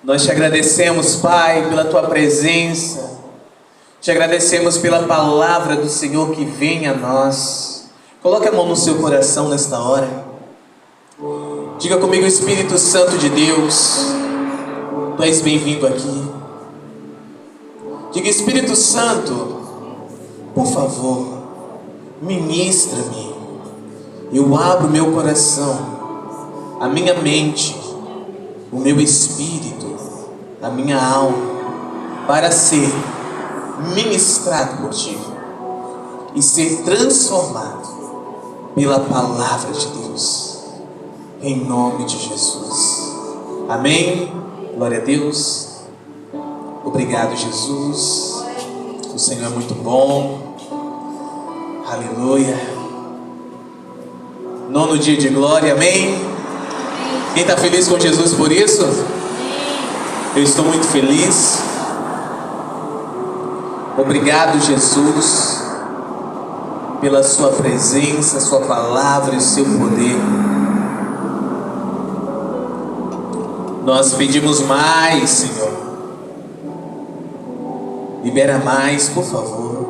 Nós te agradecemos, Pai, pela tua presença. Te agradecemos pela palavra do Senhor que vem a nós. Coloque a mão no seu coração nesta hora. Diga comigo: Espírito Santo de Deus, tu és bem-vindo aqui. Diga: Espírito Santo, por favor, ministra-me. Eu abro meu coração, a minha mente, o meu espírito, a minha alma, para ser ministrado por ti e ser transformado pela palavra de Deus, em nome de Jesus. Amém. Glória a Deus. Obrigado, Jesus. O Senhor é muito bom. Aleluia. 9º dia de glória. Amém. Quem está feliz com Jesus por isso? Eu estou muito feliz. Obrigado, Jesus, pela sua presença, sua palavra e o seu poder. Nós pedimos mais, Senhor. Libera mais, por favor.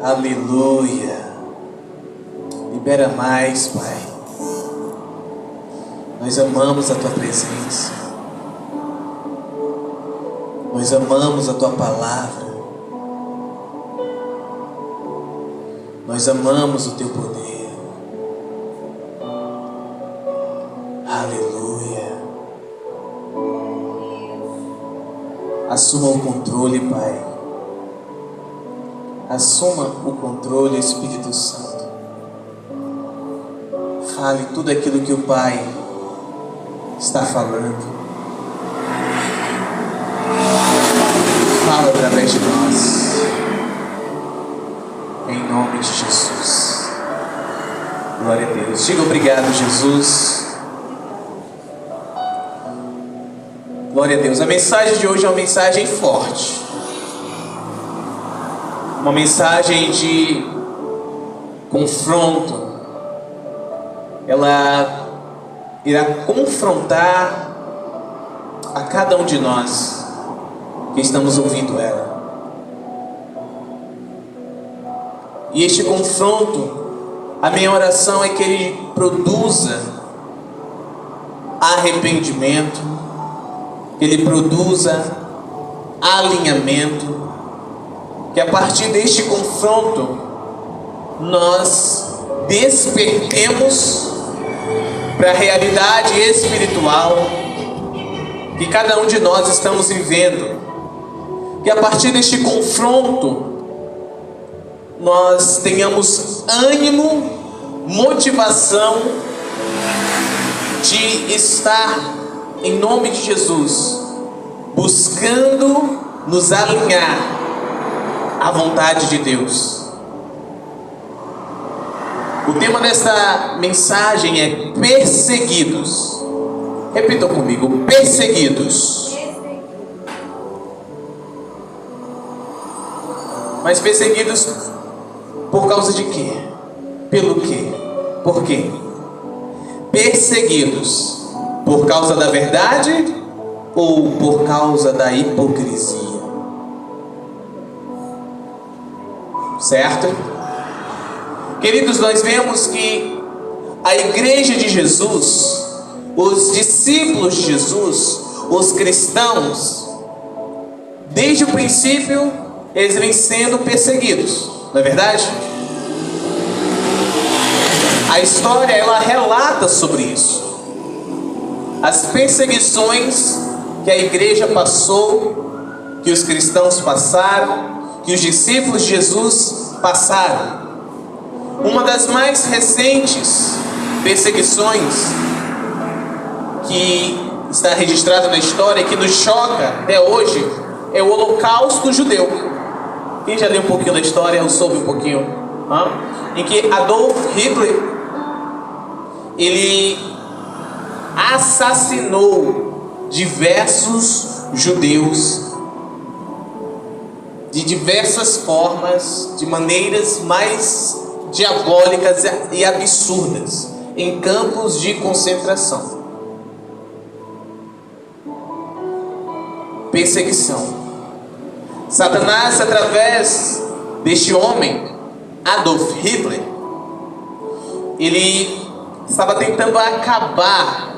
Aleluia. Libera mais, Pai. Nós amamos a tua presença. Nós amamos a tua palavra. Nós amamos o teu poder. Aleluia. Assuma o controle, Pai. Assuma o controle, Espírito Santo. Fale tudo aquilo que o Pai está falando. Fala através de nós, em nome de Jesus. Glória a Deus. Diga obrigado, Jesus. Glória a Deus. A mensagem de hoje é uma mensagem forte, uma mensagem de confronto. Ela irá confrontar a cada um de nós que estamos ouvindo ela. E este confronto, a minha oração é que ele produza arrependimento, que ele produza alinhamento, que a partir deste confronto nós despertemos para a realidade espiritual que cada um de nós estamos vivendo. Que a partir deste confronto nós tenhamos ânimo, motivação de estar, em nome de Jesus, buscando nos alinhar à vontade de Deus. O tema desta mensagem é perseguidos. Repitam comigo: perseguidos. Mas perseguidos por causa de quê? Pelo quê? Por quê? Perseguidos por causa da verdade ou por causa da hipocrisia? Certo? Queridos, nós vemos que a igreja de Jesus, os discípulos de Jesus, os cristãos, desde o princípio eles vêm sendo perseguidos, não é verdade? A história, ela relata sobre isso. As perseguições que a igreja passou, que os cristãos passaram, que os discípulos de Jesus passaram. Uma das mais recentes perseguições que está registrada na história, que nos choca até hoje, é o Holocausto Judeu. Quem já leu um pouquinho da história, ou soube um pouquinho, em que Adolf Hitler, ele assassinou diversos judeus de diversas formas, de maneiras mais diabólicas e absurdas, em campos de concentração. perseguição. Satanás, através deste homem, Adolf Hitler, ele estava tentando acabar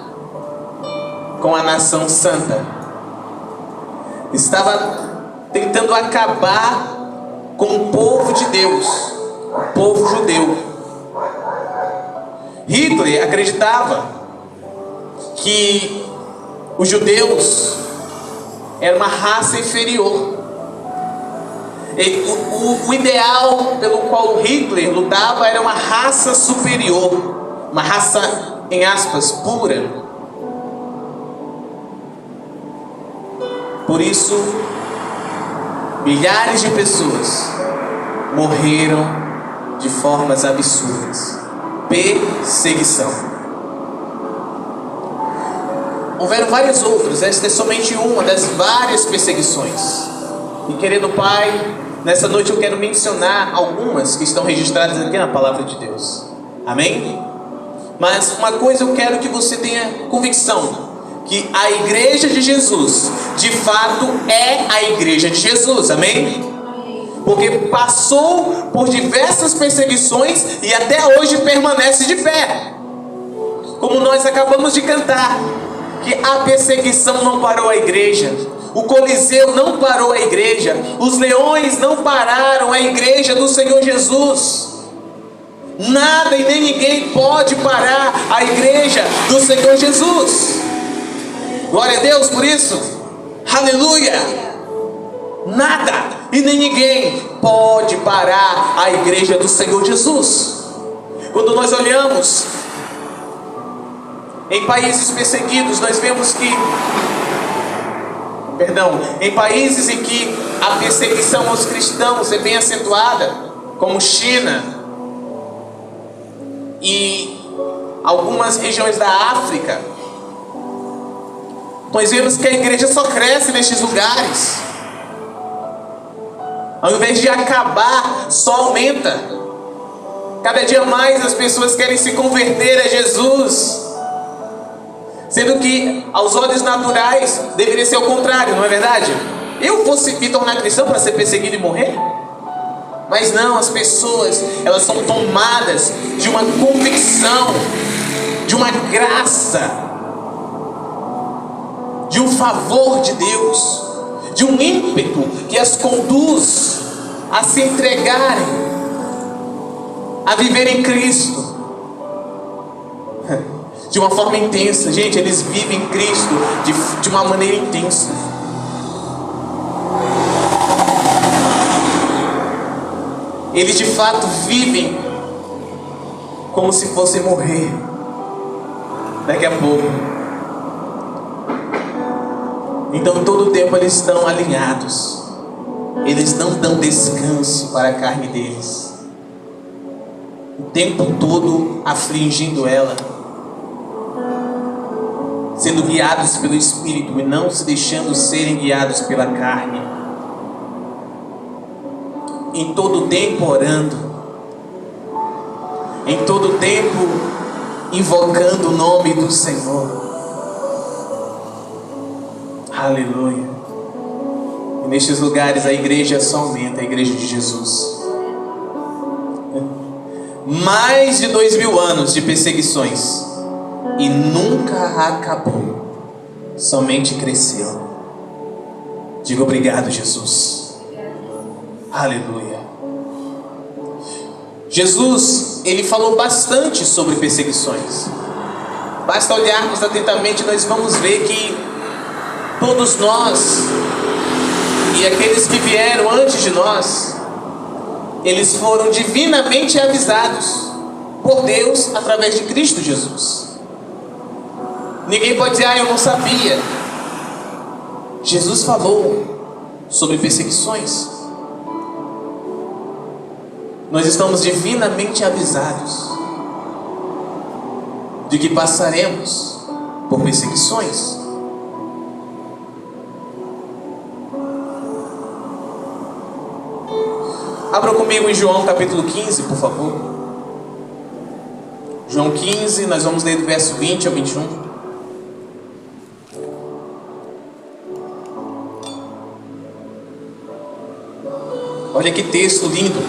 com a nação santa. Estava tentando acabar com o povo de Deus, o povo judeu. Hitler acreditava que os judeus eram uma raça inferior. O ideal pelo qual Hitler lutava era uma raça superior, uma raça, em aspas, pura. Por isso, milhares de pessoas morreram de formas absurdas. Perseguição. Houveram várias outras, esta é somente uma das várias perseguições. E querido Pai, nessa noite eu quero mencionar algumas que estão registradas aqui na Palavra de Deus. Amém? Mas uma coisa eu quero que você tenha convicção: que a igreja de Jesus, de fato, é a igreja de Jesus. Amém? Porque passou por diversas perseguições e até hoje permanece de pé. Como nós acabamos de cantar, que a perseguição não parou a igreja. O Coliseu não parou a igreja. Os leões não pararam a igreja do Senhor Jesus. Nada e nem ninguém pode parar a igreja do Senhor Jesus. Glória a Deus por isso. Aleluia. Nada e nem ninguém pode parar a igreja do Senhor Jesus. Quando nós olhamos em países perseguidos, nós vemos que em países em que a perseguição aos cristãos é bem acentuada, como China e algumas regiões da África, nós vemos que a igreja só cresce nestes lugares. Ao invés de acabar, só aumenta. Cada dia mais as pessoas querem se converter a Jesus, sendo que aos olhos naturais deveria ser o contrário, não é verdade? Eu fosse me tornar cristão para ser perseguido e morrer? Mas não, as pessoas, elas são tomadas de uma convicção, de uma graça, de um favor de Deus, de um ímpeto que as conduz a se entregarem, a viver em Cristo de uma forma intensa. Gente, eles vivem Cristo de uma maneira intensa. Eles de fato vivem como se fossem morrer daqui a pouco. Então todo o tempo eles estão alinhados. Eles não dão descanso para a carne deles. O tempo todo afligindo ela, sendo guiados pelo Espírito e não se deixando serem guiados pela carne. Em todo tempo orando, em todo tempo invocando o nome do Senhor. Aleluia. E nestes lugares a igreja só aumenta, a igreja de Jesus. Mais de 2000 anos de perseguições e nunca acabou, somente cresceu. Diga obrigado, Jesus. Aleluia. Jesus, ele falou bastante sobre perseguições. Basta olharmos atentamente, nós vamos ver que todos nós e aqueles que vieram antes de nós, eles foram divinamente avisados por Deus através de Cristo Jesus. Ninguém pode dizer, eu não sabia. Jesus falou sobre perseguições. Nós estamos divinamente avisados de que passaremos por perseguições. Abra comigo em João capítulo 15, por favor. João 15, nós vamos ler do verso 20 ao 21. Olha que texto lindo.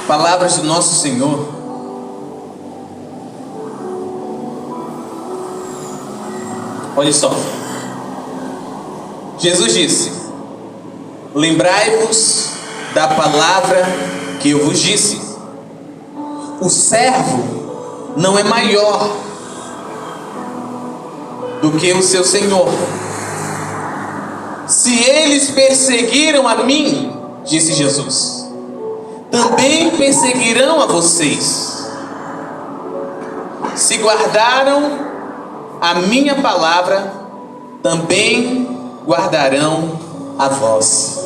Palavras do nosso Senhor. Olha só. Jesus disse: lembrai-vos da palavra que eu vos disse. O servo não é maior do que o seu senhor. Se eles perseguiram a mim, disse Jesus, também perseguirão a vocês. Se guardaram a minha palavra, também guardarão a vós.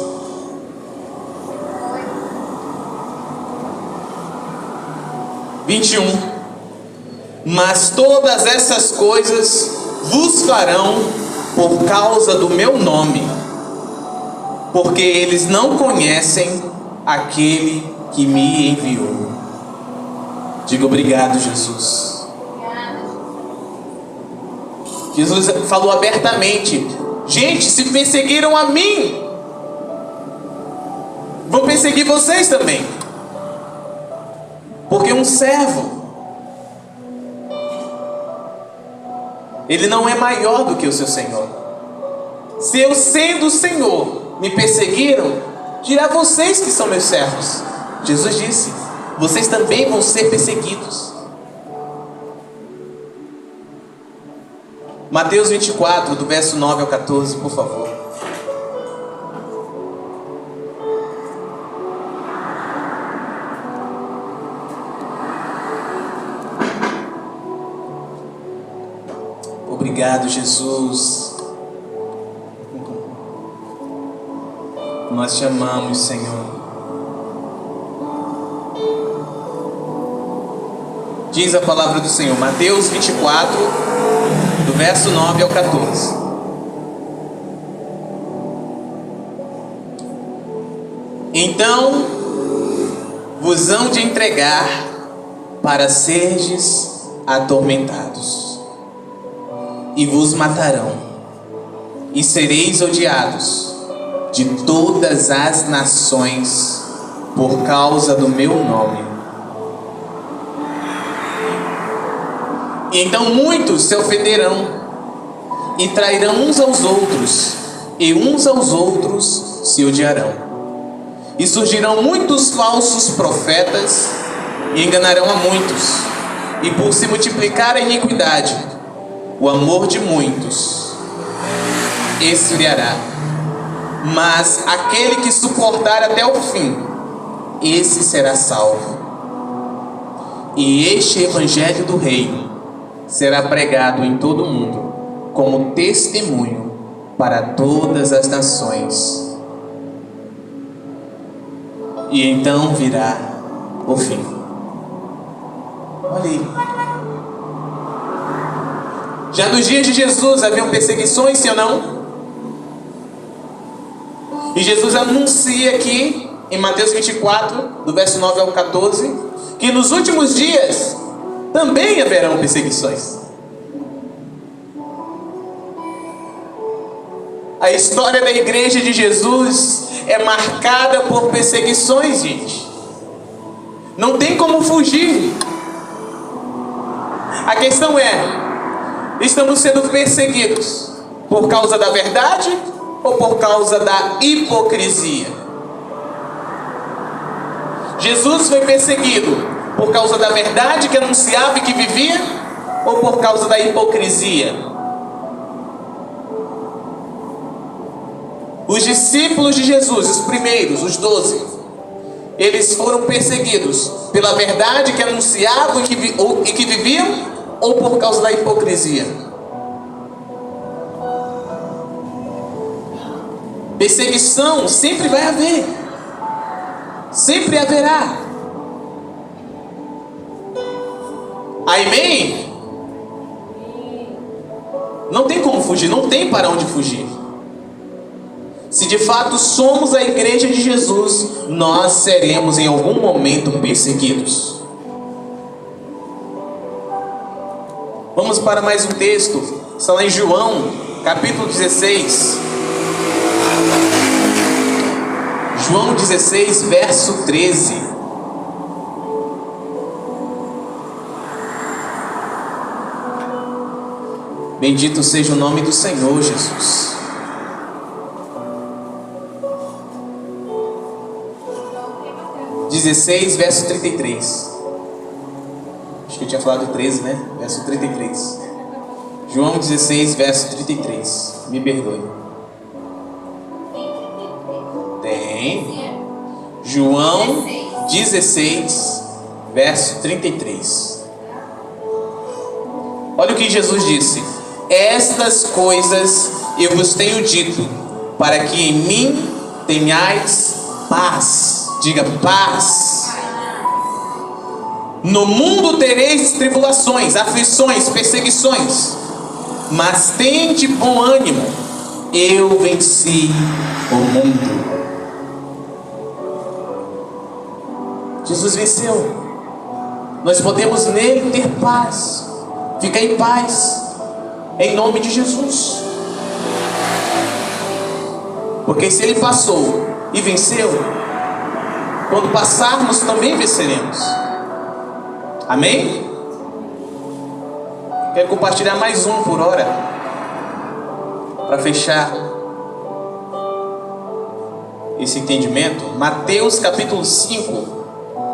Mas todas essas coisas vos farão por causa do meu nome, porque eles não conhecem aquele que me enviou. Diga obrigado, Jesus. Jesus falou abertamente: gente, se perseguiram a mim, vão perseguir vocês também. Porque um servo, ele não é maior do que o seu senhor. Se eu, sendo o Senhor, me perseguiram, dirá vocês que são meus servos. Jesus disse: vocês também vão ser perseguidos. Mateus 24, do verso 9 ao 14, por favor. Obrigado, Jesus. Nós te amamos, Senhor. Diz a palavra do Senhor, Mateus 24, do verso 9 ao 14. Então vos hão de entregar para serdes atormentados, e vos matarão, e sereis odiados de todas as nações por causa do meu nome. E então muitos se ofenderão e trairão uns aos outros, e uns aos outros se odiarão. E surgirão muitos falsos profetas e enganarão a muitos. E por se multiplicar a iniquidade, o amor de muitos esfriará. Mas aquele que suportar até o fim, esse será salvo. E este evangelho do reino será pregado em todo o mundo, como testemunho para todas as nações. E então virá o fim. Olha aí. Já nos dias de Jesus haviam perseguições, sim ou não? E Jesus anuncia aqui, em Mateus 24, do verso 9 ao 14, que nos últimos dias também haverão perseguições. A história da igreja de Jesus é marcada por perseguições, gente. Não tem como fugir. A questão é: estamos sendo perseguidos por causa da verdade ou por causa da hipocrisia? Jesus foi perseguido por causa da verdade que anunciava e que vivia, ou por causa da hipocrisia? Os discípulos de Jesus, os primeiros, os 12, eles foram perseguidos pela verdade que anunciavam e que viviam, ou por causa da hipocrisia? Perseguição sempre vai haver, sempre haverá. Amém? Não tem como fugir, não tem para onde fugir. Se de fato somos a igreja de Jesus, nós seremos em algum momento perseguidos. Vamos para mais um texto, está lá em João, capítulo 16. João 16, verso 13. Bendito seja o nome do Senhor Jesus. Verso 33. Acho que eu tinha falado 13, né? Verso 33. João 16, verso 33. Me perdoe. Tem. João 16, verso 33. Olha o que Jesus disse: estas coisas eu vos tenho dito, para que em mim tenhais paz. Diga paz. No mundo tereis tribulações, aflições, perseguições, mas tende bom ânimo, eu venci o mundo. Jesus venceu. Nós podemos nele ter paz. Fica em paz, em nome de Jesus. Porque se ele passou e venceu, quando passarmos também venceremos. Amém? Quero compartilhar mais um por hora, para fechar esse entendimento. Mateus capítulo 5,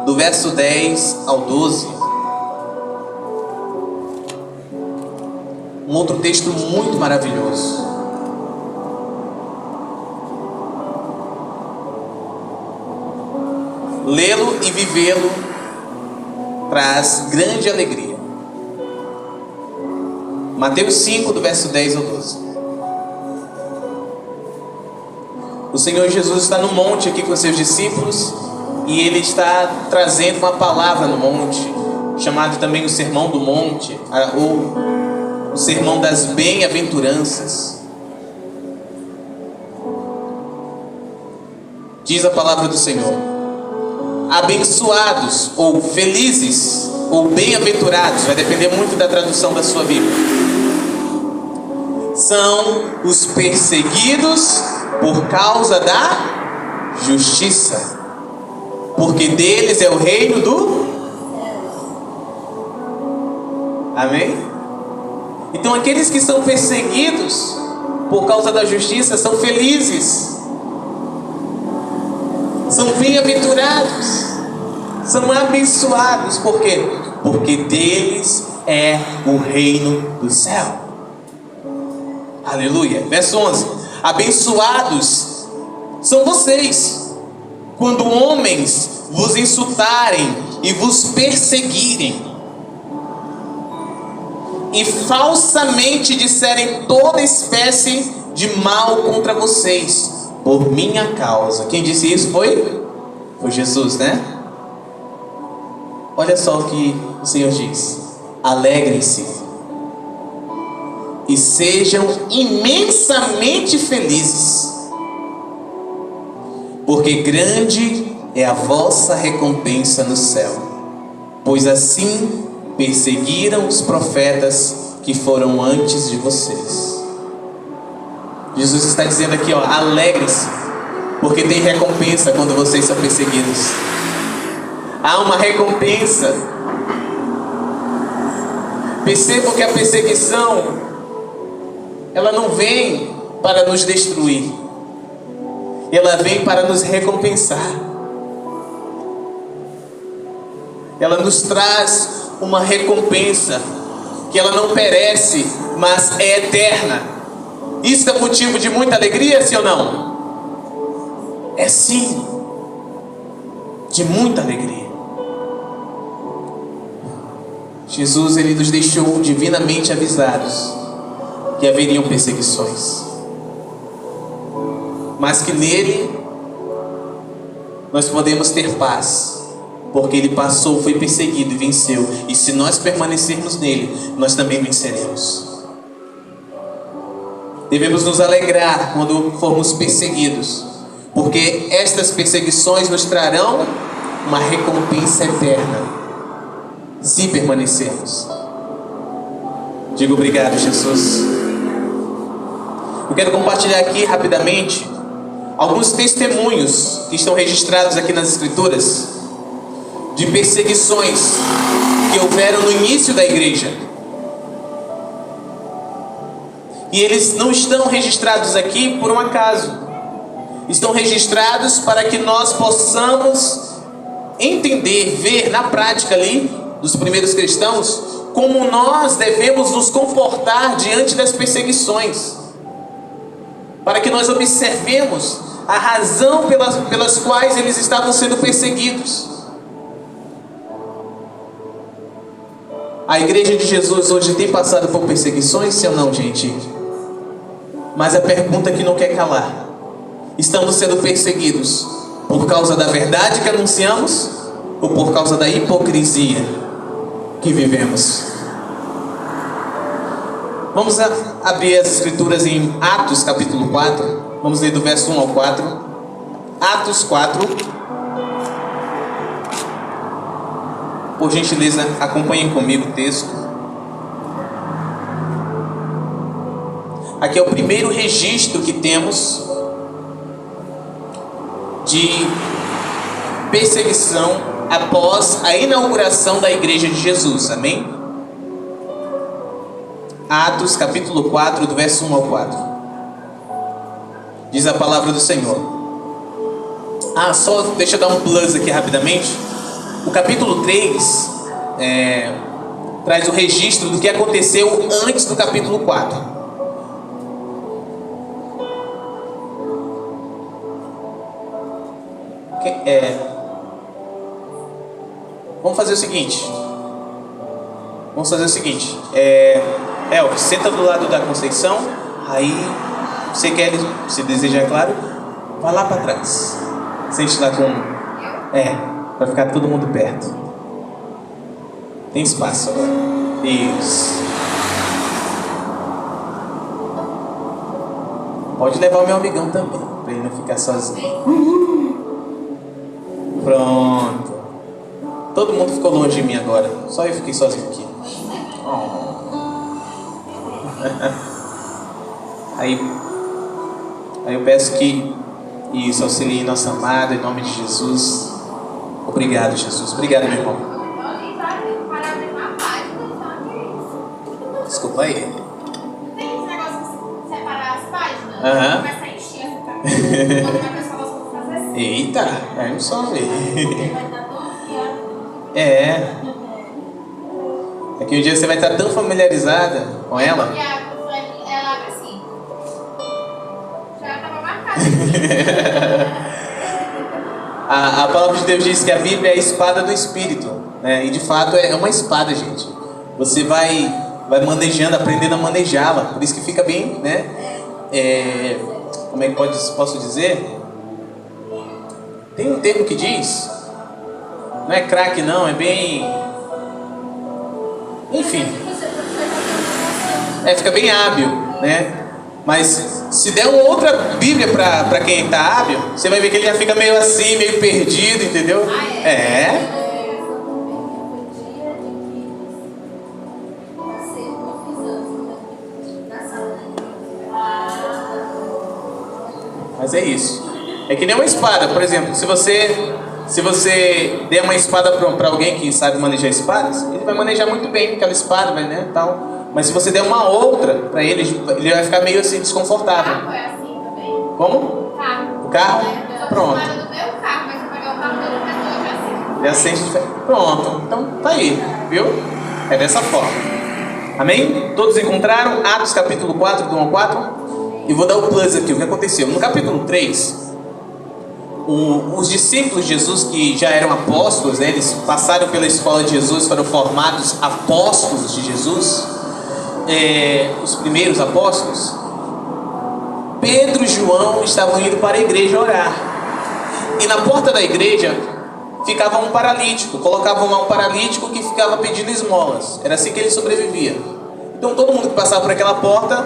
do verso 10 ao 12. Um outro texto muito maravilhoso. Lê-lo e vivê-lo traz grande alegria. Mateus 5, do verso 10 ao 12. O Senhor Jesus está no monte aqui com seus discípulos, e Ele está trazendo uma palavra no monte, chamado também o Sermão do Monte, ou o Sermão das Bem-aventuranças. Diz a palavra do Senhor: abençoados, ou felizes, ou bem-aventurados, vai depender muito da tradução da sua Bíblia, são os perseguidos por causa da justiça, porque deles é o reino do... Amém? Então aqueles que são perseguidos por causa da justiça são felizes, são bem-aventurados, são abençoados. Por quê? Porque deles é o reino do céu. Aleluia. Verso 11: abençoados são vocês quando homens vos insultarem e vos perseguirem, e falsamente disserem toda espécie de mal contra vocês por minha causa. Quem disse isso foi Jesus, né? Olha só o que o Senhor diz: alegrem-se e sejam imensamente felizes, porque grande é a vossa recompensa no céu, pois assim perseguiram os profetas que foram antes de vocês. Jesus está dizendo aqui, ó, alegrem-se, porque tem recompensa quando vocês são perseguidos. Há uma recompensa. Percebam que a perseguição, ela não vem para nos destruir, ela vem para nos recompensar. Ela nos traz uma recompensa que ela não perece, mas é eterna. Isso é motivo de muita alegria, sim ou não? É sim, de muita alegria. Jesus, ele nos deixou divinamente avisados que haveriam perseguições, mas que nele nós podemos ter paz, porque ele passou, foi perseguido e venceu. E se nós permanecermos nele, nós também venceremos. Devemos nos alegrar quando formos perseguidos, porque estas perseguições nos trarão uma recompensa eterna, se permanecermos. Diga obrigado, Jesus. Eu quero compartilhar aqui rapidamente alguns testemunhos que estão registrados aqui nas Escrituras de perseguições que houveram no início da igreja. E eles não estão registrados aqui por um acaso. Estão registrados para que nós possamos entender, ver na prática ali dos primeiros cristãos como nós devemos nos comportar diante das perseguições, para que nós observemos a razão pelas quais eles estavam sendo perseguidos. A igreja de Jesus hoje tem passado por perseguições, sim ou não, gente? Mas a pergunta que não quer calar: estamos sendo perseguidos por causa da verdade que anunciamos ou por causa da hipocrisia que vivemos? Vamos abrir as Escrituras em Atos capítulo 4. Vamos ler do verso 1 ao 4. Atos 4. Por gentileza, acompanhem comigo o texto. Aqui é o primeiro registro que temos de perseguição após a inauguração da igreja de Jesus. Amém? Atos capítulo 4, do verso 1 ao 4. Diz a palavra do Senhor. Só deixa eu dar um plus aqui rapidamente. O capítulo 3 traz o registro do que aconteceu antes do capítulo 4. Vamos fazer o seguinte. Senta do lado da Conceição. Aí, você quer, se desejar, claro, vai lá para trás. Sente lá com... vai ficar todo mundo perto. Tem espaço agora. Isso. Pode levar o meu amigão também, para ele não ficar sozinho. Pronto. Todo mundo ficou longe de mim agora. Só eu fiquei sozinho aqui. Aí eu peço que isso auxilie nossa amada, em nome de Jesus. Obrigado, Jesus. Obrigado, meu irmão. Desculpa aí. Tem esse negócio de separar as páginas? Começa a encher assim. Eita, aí não só ver. É que um dia você vai estar tão familiarizada com ela. Ela abre assim. Já estava marcada. A palavra de Deus diz que a Bíblia é a espada do Espírito, né? E de fato é uma espada, gente. Você vai manejando, aprendendo a manejá-la. Por isso que fica bem, né? Como é que posso dizer? Tem um termo que diz, não é craque não, é bem... Enfim. Fica bem hábil, né? Mas se der uma outra Bíblia para quem está hábil, você vai ver que ele já fica meio assim, meio perdido, entendeu? Mas é isso. É que nem uma espada, por exemplo, se você der uma espada para alguém que sabe manejar espadas, ele vai manejar muito bem aquela espada, né, tal. Mas se você der uma outra para ele vai ficar meio assim desconfortável. O carro é assim também. Como? O carro? Pronto. Eu do meu carro, mas eu pegar o carro do outro pessoa já assim. Ele acende diferente. Pronto. Então tá aí, viu? É dessa forma. Amém? Todos encontraram Atos capítulo 4, do 1 ao 4? E vou dar o plus aqui, o que aconteceu. No capítulo 3, os discípulos de Jesus, que já eram apóstolos, né, eles passaram pela escola de Jesus, foram formados apóstolos de Jesus, os primeiros apóstolos. Pedro e João estavam indo para a igreja orar, e na porta da igreja ficava um paralítico. Colocavam lá um paralítico que ficava pedindo esmolas. Era assim que ele sobrevivia. Então todo mundo que passava por aquela porta,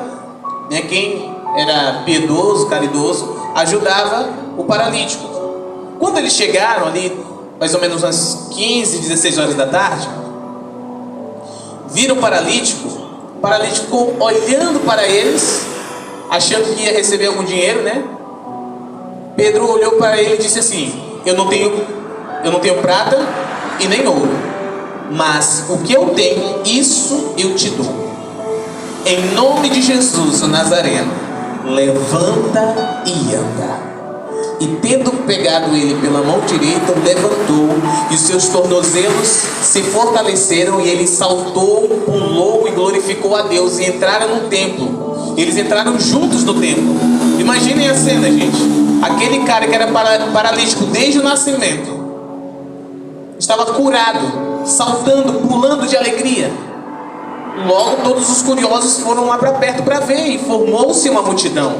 né, quem era piedoso, caridoso, ajudava o paralítico. Quando eles chegaram ali, mais ou menos umas 15, 16 horas da tarde, viram o paralítico ficou olhando para eles, achando que ia receber algum dinheiro, né? Pedro olhou para ele e disse assim: eu não tenho prata e nem ouro, mas o que eu tenho, isso eu te dou. Em nome de Jesus, o Nazareno, levanta e anda. E tendo pegado ele pela mão direita, o levantou, e os seus tornozelos se fortaleceram, e ele saltou, pulou e glorificou a Deus, e entraram no templo. Eles entraram juntos no templo. Imaginem a cena, gente. Aquele cara que era paralítico desde o nascimento estava curado, saltando, pulando de alegria. Logo todos os curiosos foram lá para perto para ver, e formou-se uma multidão.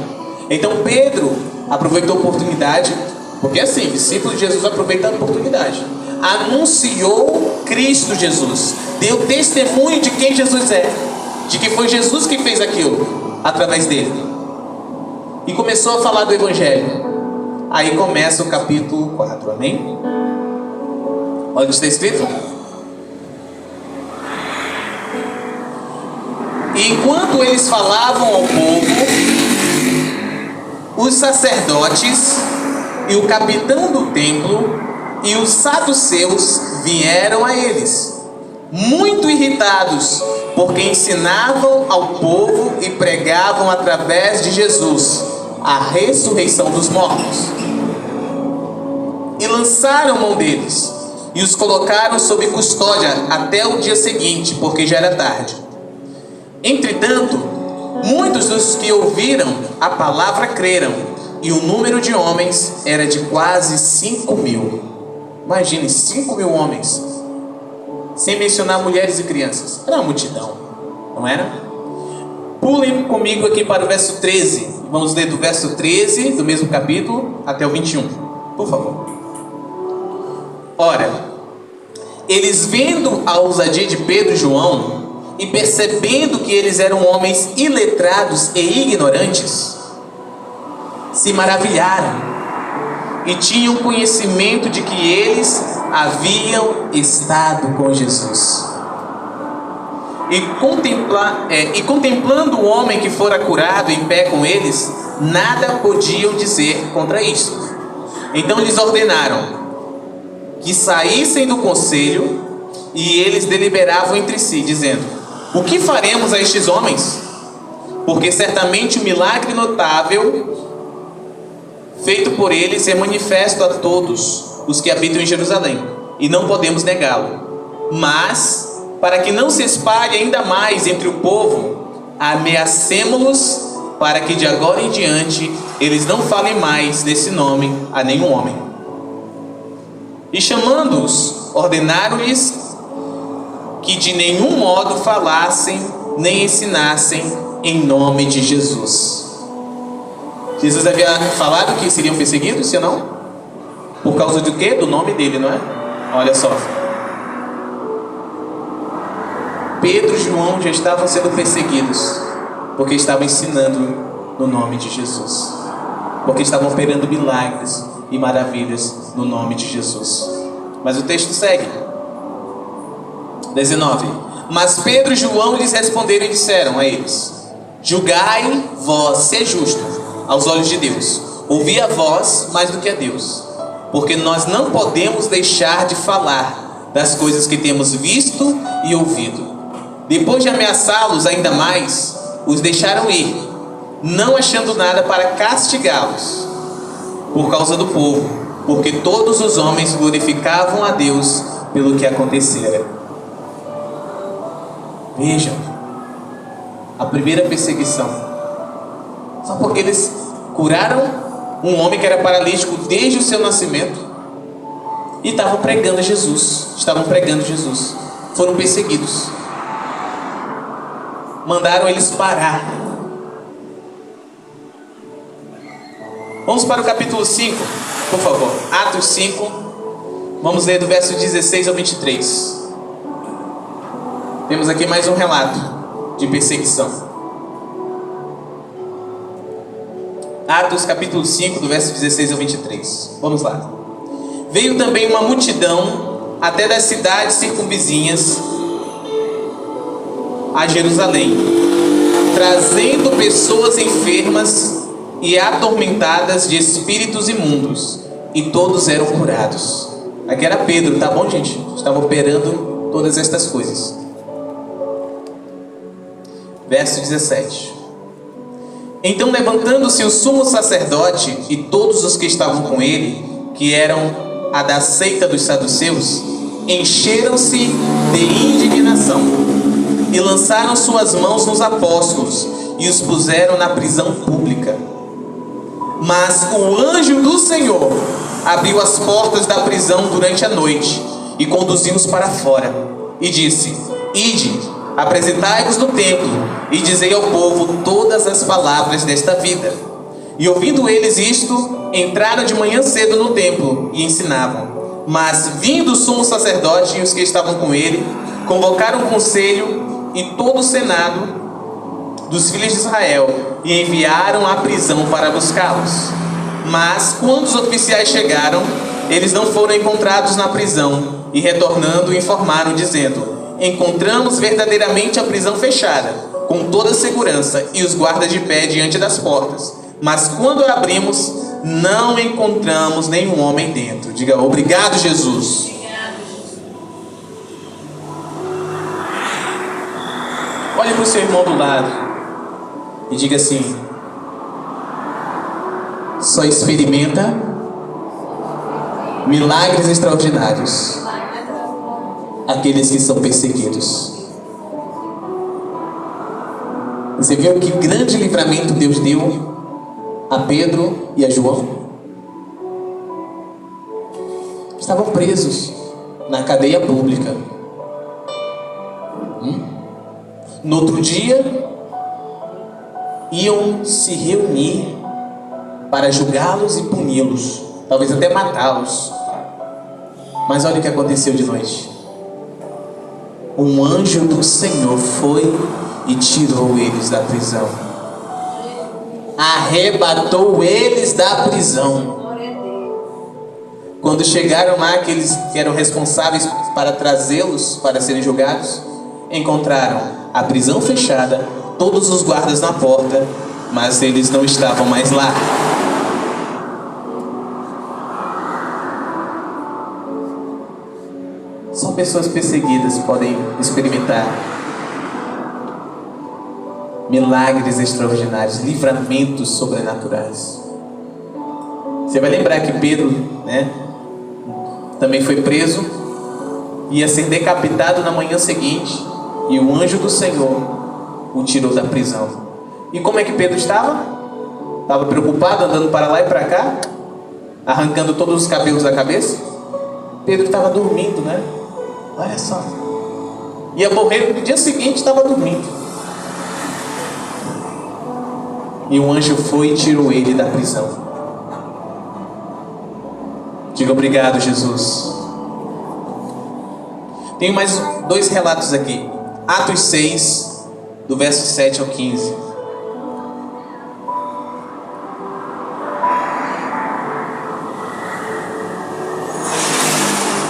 Então Pedro aproveitou a oportunidade, porque assim, discípulo de Jesus aproveita a oportunidade, anunciou Cristo Jesus, deu testemunho de quem Jesus é, de que foi Jesus que fez aquilo através dele, e começou a falar do Evangelho. Aí começa o capítulo 4, amém? Olha o que está escrito. E enquanto eles falavam ao povo, os sacerdotes e o capitão do templo e os saduceus vieram a eles, muito irritados, porque ensinavam ao povo e pregavam através de Jesus a ressurreição dos mortos. E lançaram mão deles e os colocaram sob custódia até o dia seguinte, porque já era tarde. Entretanto, muitos dos que ouviram a palavra creram, e o número de homens era de quase 5.000. Imagine, 5.000 homens, sem mencionar mulheres e crianças. Era uma multidão, não era? Pulem comigo aqui para o verso 13. Vamos ler do verso 13 do mesmo capítulo até o 21, por favor. Ora, eles vendo a ousadia de Pedro e João, e percebendo que eles eram homens iletrados e ignorantes, se maravilharam e tinham conhecimento de que eles haviam estado com Jesus. E contemplando o homem que fora curado em pé com eles, nada podiam dizer contra isto. Então lhes ordenaram que saíssem do conselho, e eles deliberavam entre si, dizendo: o que faremos a estes homens? Porque certamente o milagre notável feito por eles é manifesto a todos os que habitam em Jerusalém, e não podemos negá-lo. Mas, para que não se espalhe ainda mais entre o povo, ameacemo-los, para que de agora em diante eles não falem mais desse nome a nenhum homem. E chamando-os, ordenaram-lhes que de nenhum modo falassem nem ensinassem em nome de Jesus. Jesus havia falado que seriam perseguidos, se não? Por causa do quê? Do nome dele, não é? Olha só. Pedro e João já estavam sendo perseguidos porque estavam ensinando no nome de Jesus, porque estavam operando milagres e maravilhas no nome de Jesus. Mas o texto segue. 19. Mas Pedro e João lhes responderam e disseram a eles: julgai vós ser justo aos olhos de Deus, ouvi a vós mais do que a Deus, porque nós não podemos deixar de falar das coisas que temos visto e ouvido. Depois de ameaçá-los ainda mais, os deixaram ir, não achando nada para castigá-los por causa do povo, porque todos os homens glorificavam a Deus pelo que acontecera. Vejam, a primeira perseguição, só porque eles curaram um homem que era paralítico desde o seu nascimento e estavam pregando Jesus, foram perseguidos, mandaram eles parar. Vamos para o capítulo 5, por favor, Atos 5, vamos ler do verso 16 ao 23. Temos aqui mais um relato de perseguição. Atos capítulo 5, do verso 16 ao 23. Vamos lá. Veio também uma multidão até das cidades circunvizinhas a Jerusalém, trazendo pessoas enfermas e atormentadas de espíritos imundos, e todos eram curados. Aqui era Pedro, tá bom, gente? Estava operando todas estas coisas. Verso 17. Então, levantando-se o sumo sacerdote e todos os que estavam com ele, que eram a da seita dos saduceus, encheram-se de indignação e lançaram suas mãos nos apóstolos e os puseram na prisão pública. Mas o anjo do Senhor abriu as portas da prisão durante a noite e conduziu-os para fora e disse: Ide, apresentai-vos no templo e dizei ao povo todas as palavras desta vida. E ouvindo eles isto, entraram de manhã cedo no templo e ensinavam. Mas vindo o sumo sacerdote e os que estavam com ele, convocaram o conselho e todo o senado dos filhos de Israel e enviaram à prisão para buscá-los. Mas quando os oficiais chegaram, eles não foram encontrados na prisão e retornando informaram dizendo: encontramos verdadeiramente a prisão fechada, com toda a segurança e os guardas de pé diante das portas. Mas quando a abrimos, não encontramos nenhum homem dentro. Diga: obrigado, Jesus. Olhe para o seu irmão do lado e diga assim: só experimenta milagres extraordinários aqueles que são perseguidos. Você viu que grande livramento Deus deu a Pedro e a João? Estavam presos na cadeia pública. No outro dia, iam se reunir para julgá-los e puni-los, talvez até matá-los. Mas olha o que aconteceu de noite. Um anjo do Senhor foi e tirou eles da prisão. Arrebatou eles da prisão. Quando chegaram lá, aqueles que eram responsáveis para trazê-los para serem julgados, encontraram a prisão fechada, todos os guardas na porta, mas eles não estavam mais lá. Só pessoas perseguidas podem experimentar milagres extraordinários, livramentos sobrenaturais. Você vai lembrar que Pedro, também foi preso, ia ser decapitado na manhã seguinte, e o anjo do Senhor o tirou da prisão. E como é que Pedro estava? Estava preocupado, andando para lá e para cá, arrancando todos os cabelos da cabeça. Pedro estava dormindo, Olha só. Ia morrer no dia seguinte, estava dormindo. E um anjo foi e tirou ele da prisão. Diga: obrigado, Jesus. Tenho mais 2 relatos aqui. Atos 6, do verso 7 ao 15.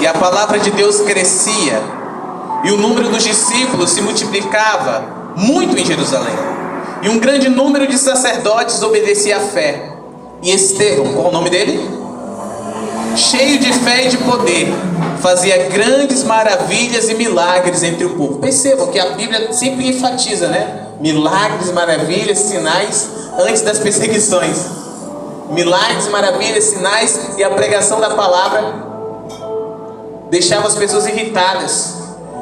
E a palavra de Deus crescia, e o número dos discípulos se multiplicava muito em Jerusalém. E um grande número de sacerdotes obedecia à fé. E Estevão, qual o nome dele? Cheio de fé e de poder, fazia grandes maravilhas e milagres entre o povo. Percebam que a Bíblia sempre enfatiza, milagres, maravilhas, sinais antes das perseguições. Milagres, maravilhas, sinais e a pregação da palavra deixava as pessoas irritadas,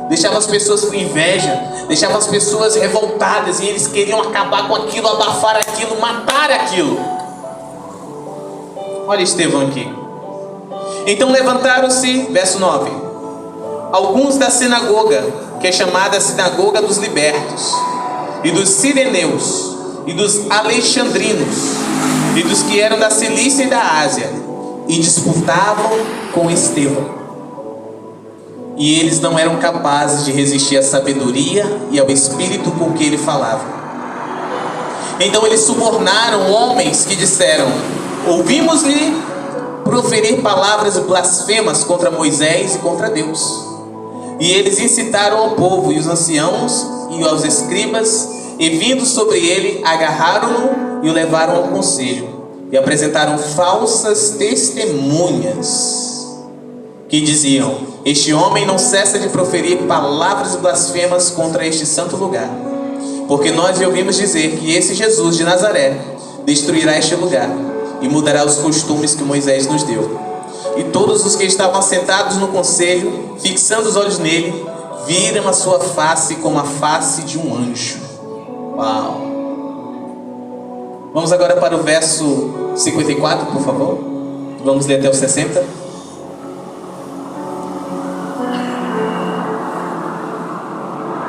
deixava as pessoas com inveja, deixava as pessoas revoltadas, e eles queriam acabar com aquilo, abafar aquilo, matar aquilo. Olha Estevão aqui. Então levantaram-se, verso 9, alguns da sinagoga, que é chamada Sinagoga dos Libertos, e dos Sireneus, e dos Alexandrinos, e dos que eram da Cilícia e da Ásia, e disputavam com Estevão. E eles não eram capazes de resistir à sabedoria e ao espírito com que ele falava. Então eles subornaram homens que disseram: ouvimos-lhe proferir palavras blasfemas contra Moisés e contra Deus. E eles incitaram ao povo e os anciãos e aos escribas E vindo sobre ele, agarraram-no e o levaram ao conselho. E apresentaram falsas testemunhas, que diziam: este homem não cessa de proferir palavras blasfemas contra este santo lugar. Porque nós lhe ouvimos dizer que esse Jesus de Nazaré destruirá este lugar e mudará os costumes que Moisés nos deu. E todos os que estavam assentados no conselho, fixando os olhos nele, viram a sua face como a face de um anjo. Uau! Vamos agora para o verso 54, por favor. Vamos ler até o 60.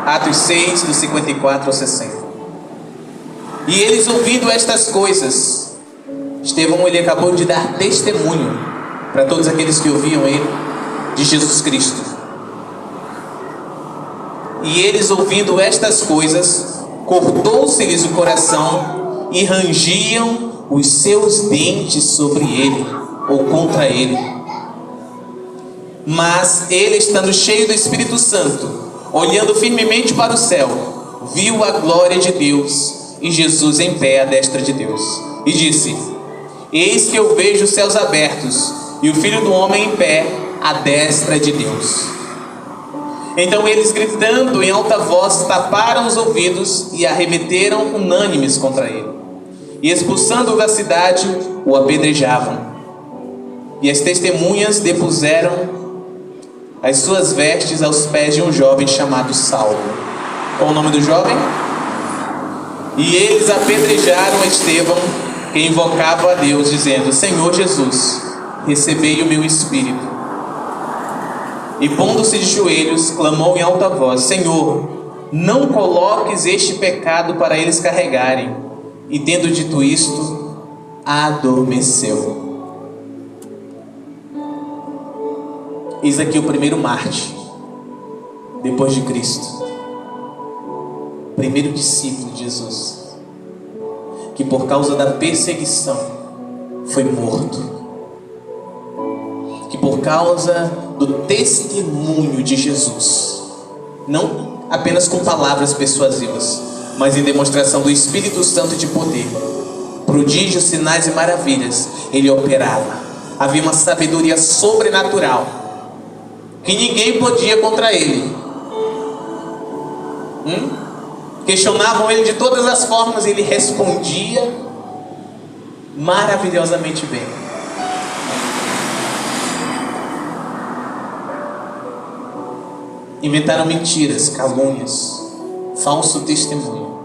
Atos 6, do 54 ao 60. E eles, ouvindo estas coisas, Estevão, ele acabou de dar testemunho para todos aqueles que ouviam ele, de Jesus Cristo. E eles, ouvindo estas coisas, cortou-se-lhes o coração e rangiam os seus dentes sobre ele, ou contra ele. Mas ele, estando cheio do Espírito Santo, olhando firmemente para o céu, viu a glória de Deus e Jesus em pé à destra de Deus. E disse: eis que eu vejo os céus abertos e o Filho do Homem em pé à destra de Deus. Então eles, gritando em alta voz, taparam os ouvidos e arremeteram unânimes contra ele. E expulsando-o da cidade, o apedrejavam. E as testemunhas depuseram as suas vestes aos pés de um jovem chamado Saulo. Qual o nome do jovem? E eles apedrejaram Estevão, que invocava a Deus, dizendo: Senhor Jesus, recebei o meu espírito. E pondo-se de joelhos, clamou em alta voz: Senhor, não coloques este pecado para eles carregarem. E tendo dito isto, adormeceu. Eis aqui o primeiro mártir depois de Cristo, primeiro discípulo de Jesus, que por causa da perseguição foi morto, que por causa do testemunho de Jesus, não apenas com palavras persuasivas, mas em demonstração do Espírito Santo de poder, prodígios, sinais e maravilhas, ele operava. Havia uma sabedoria sobrenatural que ninguém podia contra ele. Questionavam ele de todas as formas e ele respondia maravilhosamente bem. Inventaram mentiras, calúnias, falso testemunho,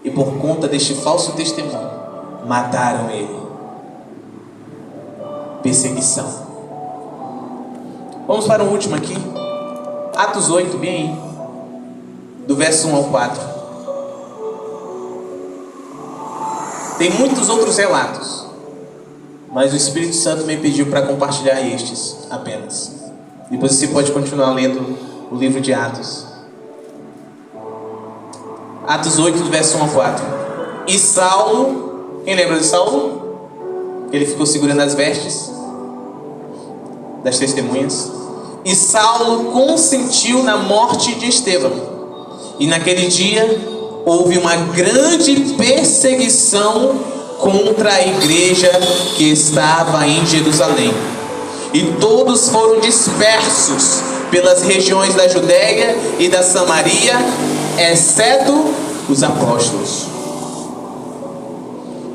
e por conta deste falso testemunho mataram ele. Perseguição. Vamos para o último aqui, Atos 8, bem aí, do verso 1 ao 4. Tem muitos outros relatos, mas o Espírito Santo me pediu para compartilhar estes apenas. Depois você pode continuar lendo o livro de Atos. Atos 8, do verso 1 ao 4. E Saulo, quem lembra de Saulo? Ele ficou segurando as vestes das testemunhas. E Saulo consentiu na morte de Estevão. E naquele dia houve uma grande perseguição contra a igreja que estava em Jerusalém. E todos foram dispersos pelas regiões da Judéia e da Samaria, exceto os apóstolos.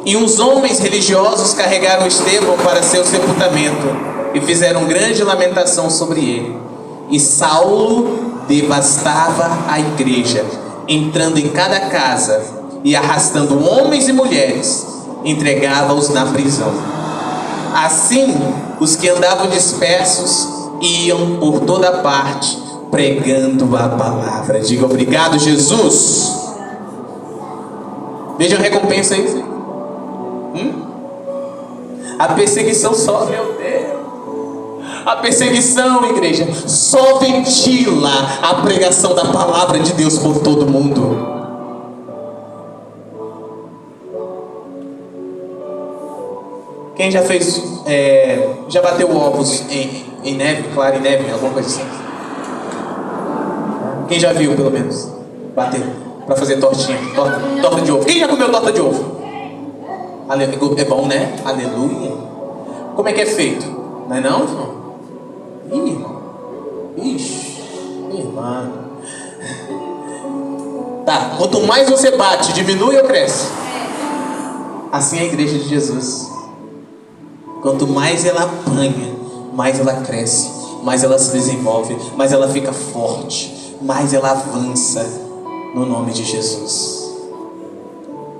E uns homens religiosos carregaram Estevão para seu sepultamento e fizeram grande lamentação sobre ele. E Saulo devastava a igreja, entrando em cada casa e arrastando homens e mulheres, entregava-os na prisão. Assim, os que andavam dispersos iam por toda parte pregando a palavra. Diga obrigado, Jesus. Veja a recompensa aí. A perseguição só, meu Deus. A perseguição, igreja, só ventila a pregação da palavra de Deus por todo mundo. Quem já fez, já bateu ovos em neve, claro, em neve, alguma coisa assim? Quem já viu, pelo menos, bater? para fazer tortinha, torta de ovo. Quem já comeu torta de ovo? É bom, né? Aleluia. Como é que é feito? Não é não, irmão? Ih, irmão. Ixi, irmão. Tá, quanto mais você bate, diminui ou cresce? Assim é a igreja de Jesus. Quanto mais ela apanha, mais ela cresce, mais ela se desenvolve, mais ela fica forte, mais ela avança no nome de Jesus.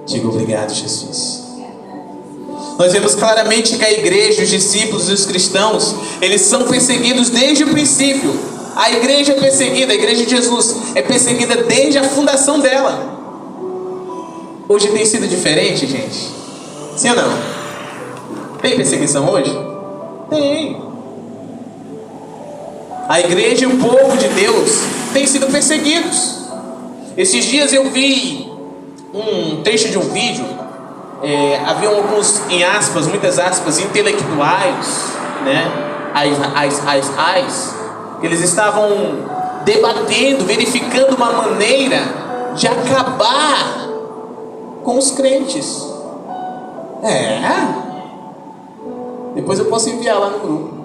Diga obrigado, Jesus. Nós vemos claramente que a igreja, os discípulos e os cristãos, eles são perseguidos desde o princípio. A igreja é perseguida, a igreja de Jesus é perseguida desde a fundação dela. Hoje tem sido diferente, gente? Sim ou não? Tem perseguição hoje? Tem. A igreja e o povo de Deus têm sido perseguidos. Esses dias eu vi um trecho de um vídeo. Haviam alguns, em aspas, muitas aspas, intelectuais, né? Eles estavam debatendo, verificando uma maneira de acabar com os crentes. Depois eu posso enviar lá no grupo.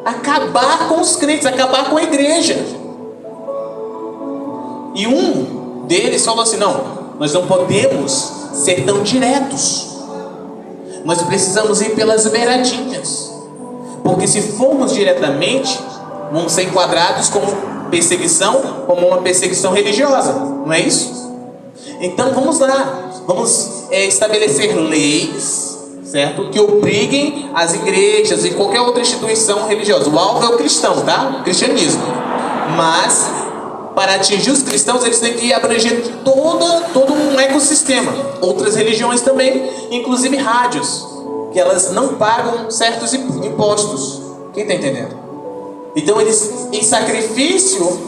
Acabar com os crentes, acabar com a igreja. E um deles falou assim: não, nós não podemos ser tão diretos. Nós precisamos ir pelas beiradinhas. Porque se formos diretamente, vamos ser enquadrados como perseguição, como uma perseguição religiosa. Não é isso? Então vamos lá. Vamos estabelecer leis, certo? Que obriguem as igrejas e qualquer outra instituição religiosa. O alvo é o cristão, tá? O cristianismo. Mas para atingir os cristãos, eles têm que abranger todo um ecossistema. Outras religiões também, inclusive rádios, que elas não pagam certos impostos. Quem está entendendo? Então eles, em sacrifício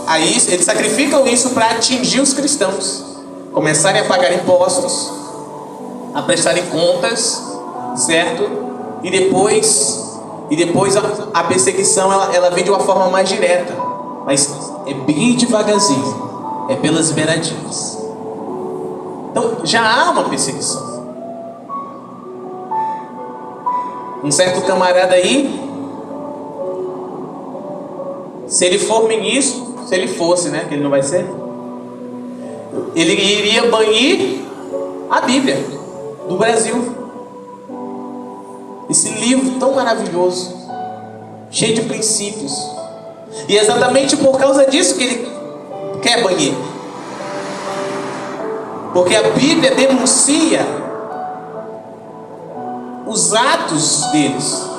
a isso, eles sacrificam isso para atingir os cristãos. Começarem a pagar impostos, a prestarem contas, certo? E depois a perseguição ela vem de uma forma mais direta. Mas é bem devagarzinho, é pelas beiradinhas. Então já há uma perseguição. Um certo camarada aí, se ele for ministro, se ele fosse, né, que ele não vai ser, ele iria banir a Bíblia do Brasil. Esse livro tão maravilhoso, cheio de princípios. E é exatamente por causa disso que ele quer banir. Porque a Bíblia denuncia os atos deles.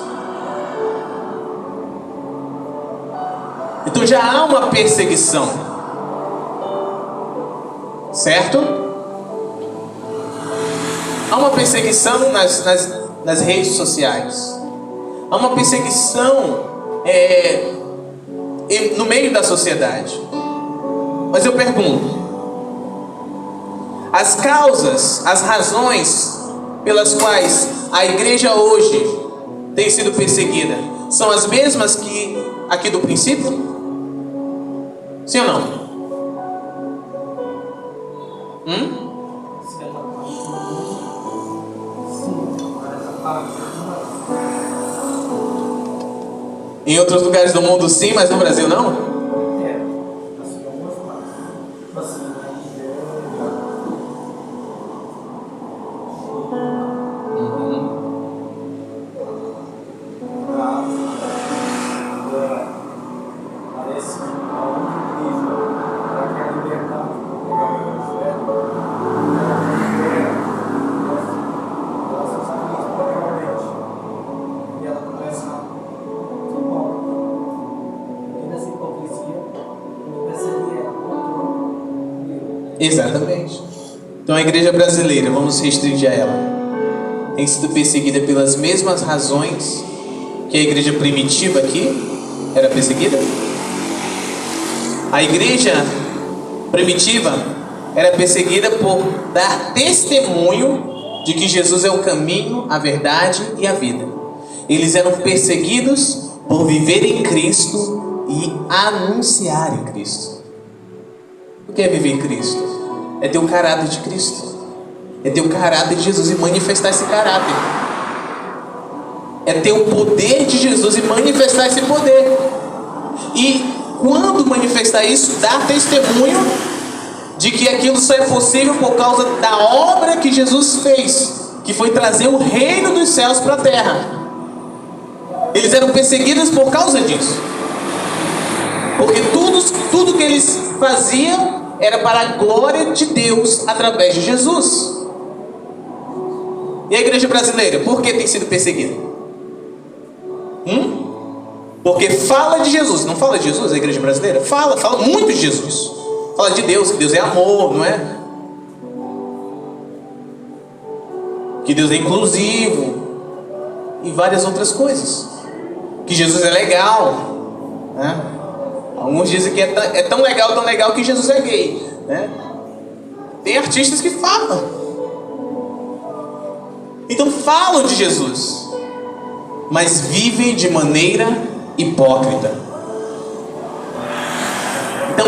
Então já há uma perseguição, certo? Há uma perseguição nas redes sociais. Há uma perseguição no meio da sociedade. Mas eu pergunto: as causas, as razões pelas quais a igreja hoje tem sido perseguida são as mesmas que aqui do princípio? Sim ou não? Em outros lugares do mundo sim, mas no Brasil não? Exatamente. Então a igreja brasileira, vamos restringir a ela, tem sido perseguida pelas mesmas razões que a igreja primitiva aqui era perseguida. A igreja primitiva era perseguida por dar testemunho de que Jesus é o caminho, a verdade e a vida. Eles eram perseguidos por viver em Cristo e anunciar em Cristo. O que é viver em Cristo? É ter o caráter de Cristo. É ter o caráter de Jesus e manifestar esse caráter. É ter o poder de Jesus e manifestar esse poder. E quando manifestar isso, dar testemunho de que aquilo só é possível por causa da obra que Jesus fez, que foi trazer o reino dos céus para a terra. Eles eram perseguidos por causa disso, porque tudo que eles faziam era para a glória de Deus através de Jesus. E a igreja brasileira, por que tem sido perseguida? Porque fala de Jesus. Não fala de Jesus a igreja brasileira? Fala muito de Jesus. Fala de Deus, que Deus é amor, não é? Que Deus é inclusivo e várias outras coisas. Que Jesus é legal, né? Alguns dizem que é tão legal que Jesus é gay, né? Tem artistas que falam. Então falam de Jesus, mas vivem de maneira hipócrita. Então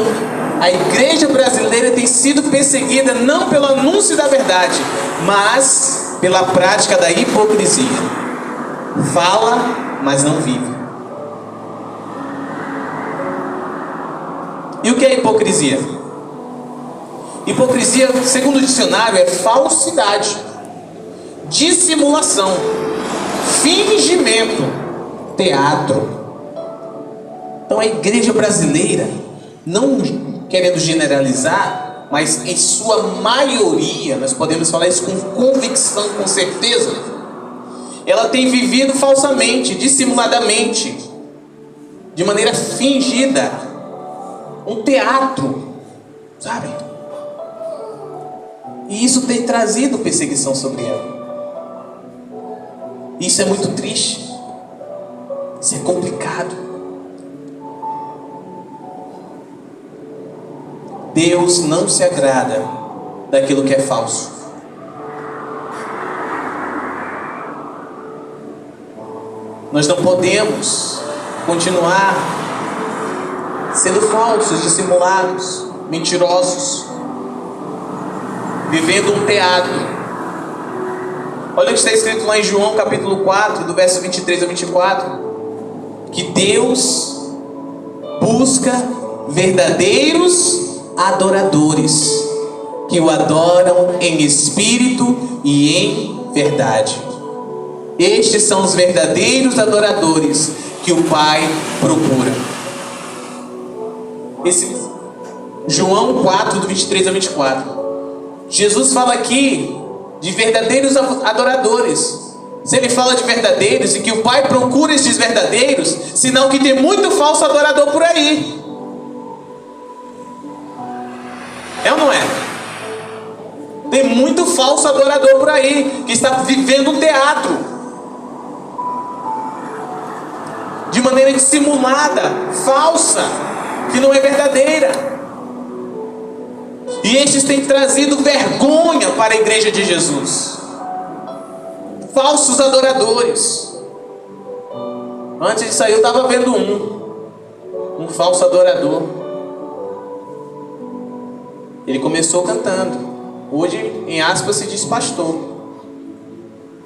a igreja brasileira tem sido perseguida não pelo anúncio da verdade, mas pela prática da hipocrisia. Fala, mas não vive. E o que é hipocrisia? Hipocrisia, segundo o dicionário, é falsidade, dissimulação, fingimento, teatro. Então a igreja brasileira, não querendo generalizar, mas em sua maioria, nós podemos falar isso com convicção, com certeza, ela tem vivido falsamente, dissimuladamente, de maneira fingida, um teatro, sabe? E isso tem trazido perseguição sobre ela. Isso é muito triste. Isso é complicado. Deus não se agrada daquilo que é falso. Nós não podemos continuar sendo falsos, dissimulados, mentirosos, vivendo um teatro. Olha o que está escrito lá em João capítulo 4, do verso 23 a 24, que Deus busca verdadeiros adoradores, que o adoram em espírito e em verdade. Estes são os verdadeiros adoradores que o Pai procura. Esse João 4, do 23 a 24. Jesus fala aqui de verdadeiros adoradores. Se ele fala de verdadeiros e que o Pai procura estes verdadeiros, senão que tem muito falso adorador por aí. É ou não é? Tem muito falso adorador por aí, que está vivendo um teatro, de maneira dissimulada, falsa, que não é verdadeira. E estes têm trazido vergonha para a igreja de Jesus. Falsos adoradores. Antes disso aí eu estava vendo um falso adorador. Ele começou cantando. Hoje, em aspas, se diz pastor,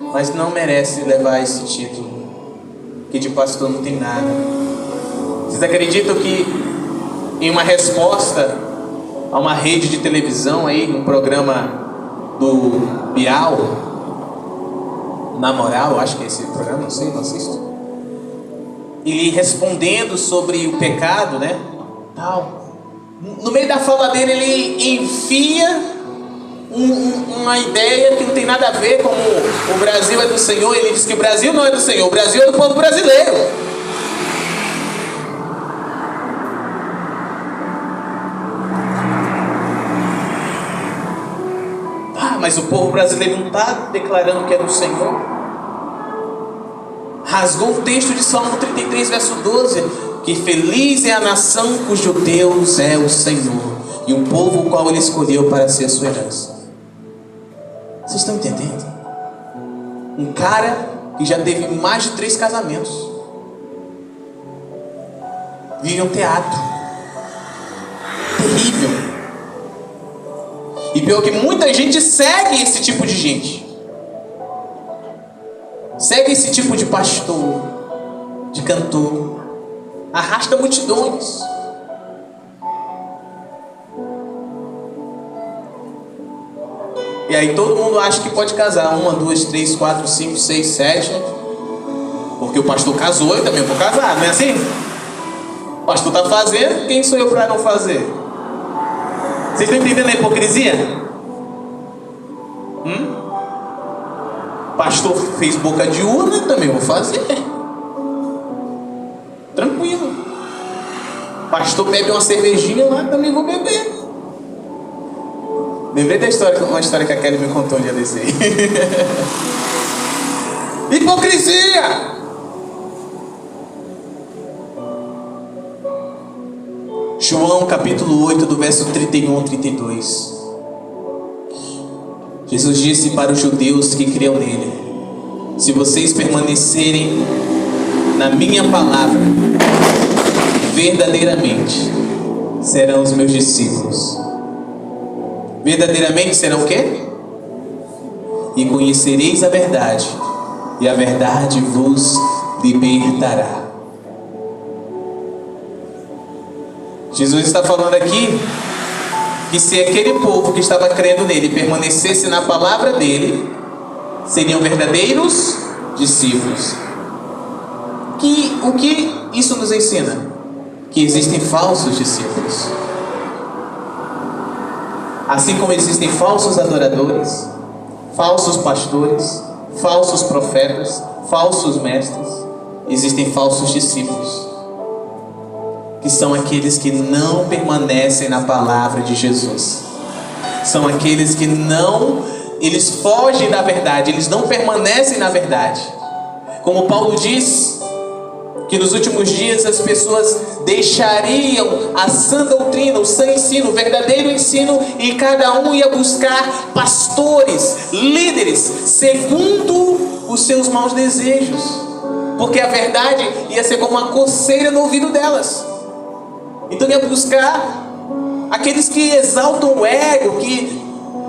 mas não merece levar esse título, que de pastor não tem nada. Vocês acreditam que em uma resposta a uma rede de televisão aí, um programa do Bial, Na Moral, eu acho que é esse programa, não sei, não assisto, ele respondendo sobre o pecado, né, tal, no meio da fala dele ele enfia uma ideia que não tem nada a ver, como o Brasil é do Senhor. Ele diz que o Brasil não é do Senhor, o Brasil é do povo brasileiro. Mas o povo brasileiro não está declarando que é do Senhor. Rasgou o texto de Salmo 33, verso 12, que feliz é a nação cujo Deus é o Senhor, e o povo o qual ele escolheu para ser a sua herança. Vocês estão entendendo? Um cara que já teve mais de 3 casamentos vive um teatro terrível. E pior que muita gente segue esse tipo de gente. Segue esse tipo de pastor, de cantor. Arrasta multidões. E aí todo mundo acha que pode casar. 1, 2, 3, 4, 5, 6, 7. Porque o pastor casou, eu também vou casar, não é assim? O pastor está fazendo, quem sou eu para não fazer? Vocês estão entendendo a hipocrisia? Pastor fez boca de urna, também vou fazer. Tranquilo. Pastor bebe uma cervejinha lá, também vou beber. Lembrei da história, uma história que a Kelly me contou um dia desse aí. Hipocrisia! João capítulo 8, do verso 31 ao 32. Jesus disse para os judeus que criam nele: se vocês permanecerem na minha palavra, verdadeiramente serão os meus discípulos. Verdadeiramente serão o quê? E conhecereis a verdade, e a verdade vos libertará. Jesus está falando aqui que se aquele povo que estava crendo nele permanecesse na palavra dele, seriam verdadeiros discípulos. O que isso nos ensina? Que existem falsos discípulos. Assim como existem falsos adoradores, falsos pastores, falsos profetas, falsos mestres, existem falsos discípulos, que são aqueles que não permanecem na palavra de Jesus. São aqueles que eles fogem da verdade, eles não permanecem na verdade. Como Paulo diz, que nos últimos dias as pessoas deixariam a sã doutrina, o sã ensino, o verdadeiro ensino, e cada um ia buscar pastores, líderes, segundo os seus maus desejos, porque a verdade ia ser como uma coceira no ouvido delas. Então ia buscar aqueles que exaltam o ego, que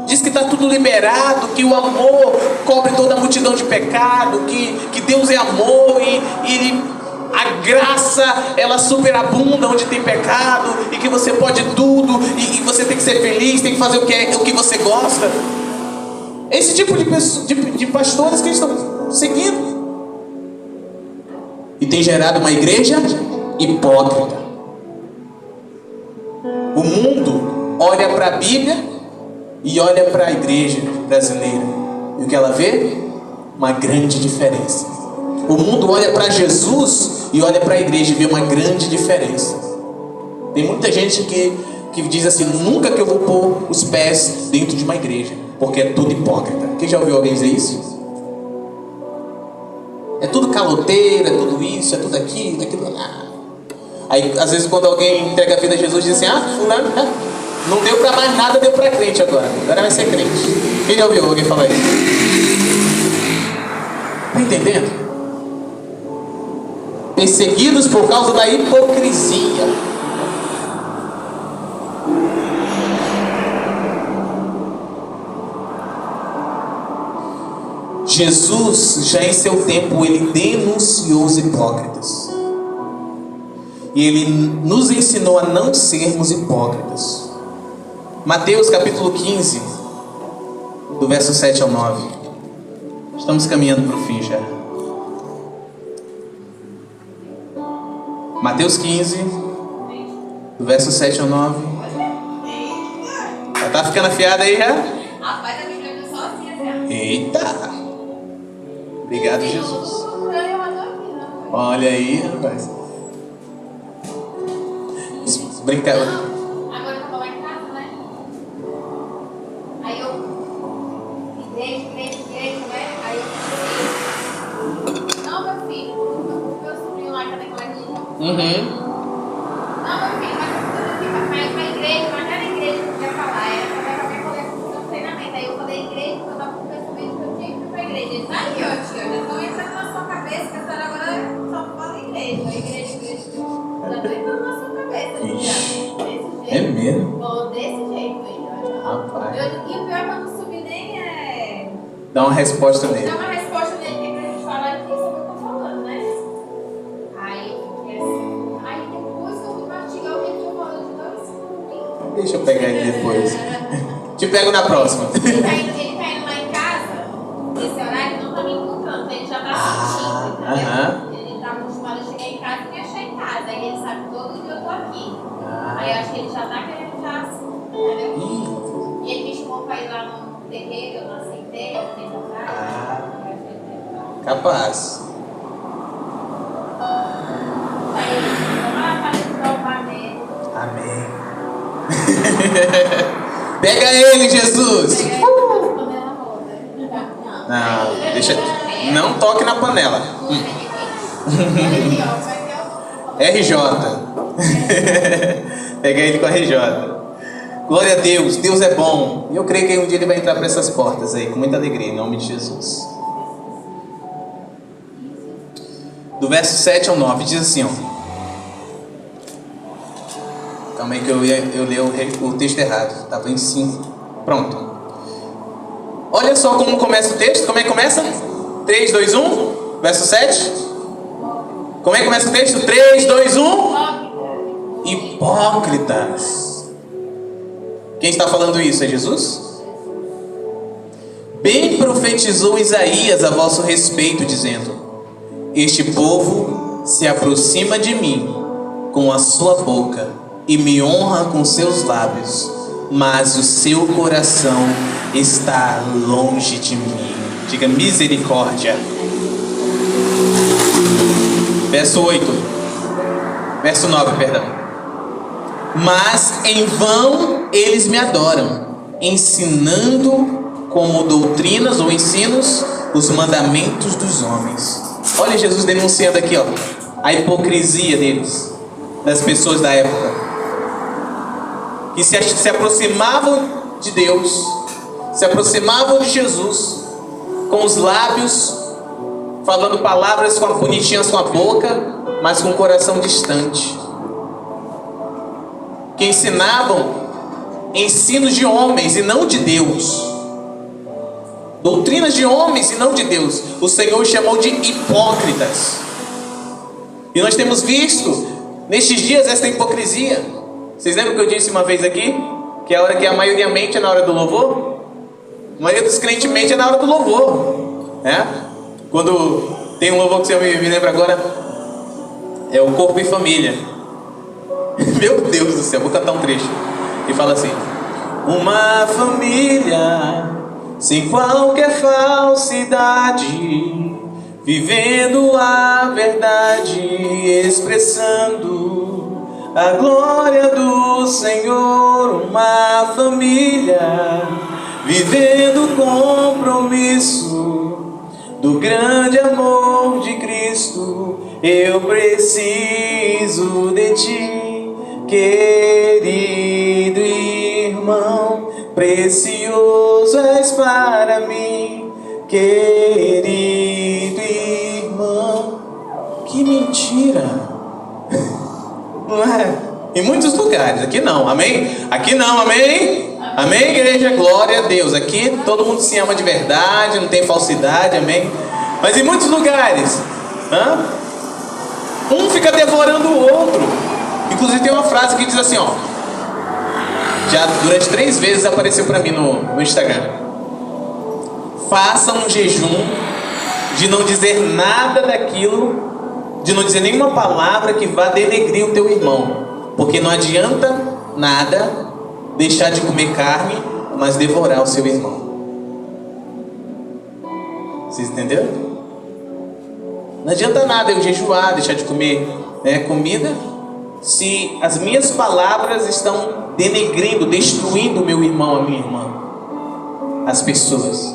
diz que está tudo liberado, que o amor cobre toda a multidão de pecado, que Deus é amor e a graça ela superabunda onde tem pecado, e que você pode tudo, e você tem que ser feliz, tem que fazer o que você gosta. Esse tipo de pastores que estão seguindo, e tem gerado uma igreja hipócrita. O mundo olha para a Bíblia e olha para a igreja brasileira, e o que ela vê? Uma grande diferença. O mundo olha para Jesus e olha para a igreja e vê uma grande diferença. Tem muita gente que diz assim: nunca que eu vou pôr os pés dentro de uma igreja, porque é tudo hipócrita. Quem já ouviu alguém dizer isso? É tudo caloteiro, é tudo isso, é tudo aquilo lá. Aí às vezes quando alguém entrega a vida a Jesus, diz assim: fulano não deu para mais nada, deu para crente agora vai ser crente. Quem já ouviu alguém falar isso? Está entendendo? Perseguidos por causa da hipocrisia. Jesus, já em seu tempo, ele denunciou os hipócritas. E ele nos ensinou a não sermos hipócritas. Mateus capítulo 15, do verso 7 ao 9. Estamos caminhando para o fim já. Mateus 15, do verso 7 ao 9. Já tá ficando afiada aí já? Rapaz, a Bíblia é só assim. Eita! Obrigado, Jesus. Olha aí, rapaz. Brincar. Agora eu tava lá em casa, né? Aí eu igreja, né? Aí eu disse: não, meu filho, meu sobrinho lá que tá naquela igreja. Não, meu filho, mas pra igreja, mas não era igreja que eu queria falar, era pra minha colega do treinamento. Aí eu falei igreja, porque eu tava com o pensamento que eu tinha que ir pra igreja. Ele tá aí, ó, tia, já tô entrando na sua cabeça, que a senhora agora só fala igreja. Já tô entrando na sua cabeça, já. Desse jeito. É mesmo? Desse jeito aí, ó. Rapaz. Dá uma resposta nele. Dá uma resposta nele, que pra gente falar aqui sobre o que eu tô falando, né? Aí eu fiquei assim. Aí depois que eu fui mastigar o que ele falou de 2 segundos. Deixa eu pegar ele depois. Te pego na próxima. Ele tá indo lá em casa, nesse horário, ele não tá me encontrando, ele já tá sentindo, entendeu? Ele tá acostumado a chegar em casa e me achar em casa. Aí ele sabe todo dia eu tô aqui. Aí eu acho que ele já tá querendo já, entendeu? E ele me chamou pra ir lá no terreiro, eu não aceitei, eu fiquei com Capaz. Aí ele falou, para de provar mesmo. Amém. Pega ele, Jesus. Pega ele com a panela roda. Não, deixa. Não toque na panela. RJ. Pega ele com a RJ. Glória a Deus, Deus é bom. E eu creio que um dia ele vai entrar por essas portas aí, com muita alegria, em nome de Jesus. Do verso 7 ao 9, diz assim, ó. Calma aí que eu li o texto errado. Estava em 5. Pronto. Olha só como começa o texto. Como é que começa? 3, 2, 1. Verso 7. Como é que começa o texto? 3, 2, 1. Hipócritas. Quem está falando isso? É Jesus? Bem profetizou Isaías a vosso respeito, dizendo: este povo se aproxima de mim com a sua boca e me honra com seus lábios, mas o seu coração está longe de mim. Diga misericórdia. Verso 8. Verso 9, perdão. Mas em vão eles me adoram, ensinando como doutrinas ou ensinos os mandamentos dos homens. Olha Jesus denunciando aqui, ó, a hipocrisia deles, das pessoas da época, que se aproximavam de Deus, se aproximavam de Jesus, com os lábios, falando palavras bonitinhas com a boca, mas com o coração distante. Que ensinavam ensinos de homens e não de Deus, doutrinas de homens e não de Deus. O Senhor chamou de hipócritas. E nós temos visto nestes dias esta hipocrisia. Vocês lembram que eu disse uma vez aqui que a hora que a maioria mente é na hora do louvor? A maioria dos crentes mente é na hora do louvor, né? Quando tem um louvor que você me lembra agora, é o Corpo e Família. Meu Deus do céu, vou cantar um trecho. E fala assim: uma família sem qualquer falsidade, vivendo a verdade, expressando a glória do Senhor. Uma família vivendo o compromisso do grande amor de Cristo. Eu preciso de ti, querido irmão, precioso és para mim, querido irmão. Que mentira! Não é? Em muitos lugares, aqui não, amém? Aqui não, amém? Amém, igreja? Glória a Deus. Aqui todo mundo se ama de verdade, não tem falsidade, amém? Mas em muitos lugares, um fica devorando o outro. Inclusive tem uma frase que diz assim, ó, já durante 3 vezes apareceu para mim no Instagram: faça um jejum de não dizer nada daquilo, de não dizer nenhuma palavra que vá denegrir o teu irmão, porque não adianta nada deixar de comer carne, mas devorar o seu irmão. Vocês entenderam? Não adianta nada eu jejuar, deixar de comer comida, se as minhas palavras estão denegrindo, destruindo o meu irmão, a minha irmã, as pessoas.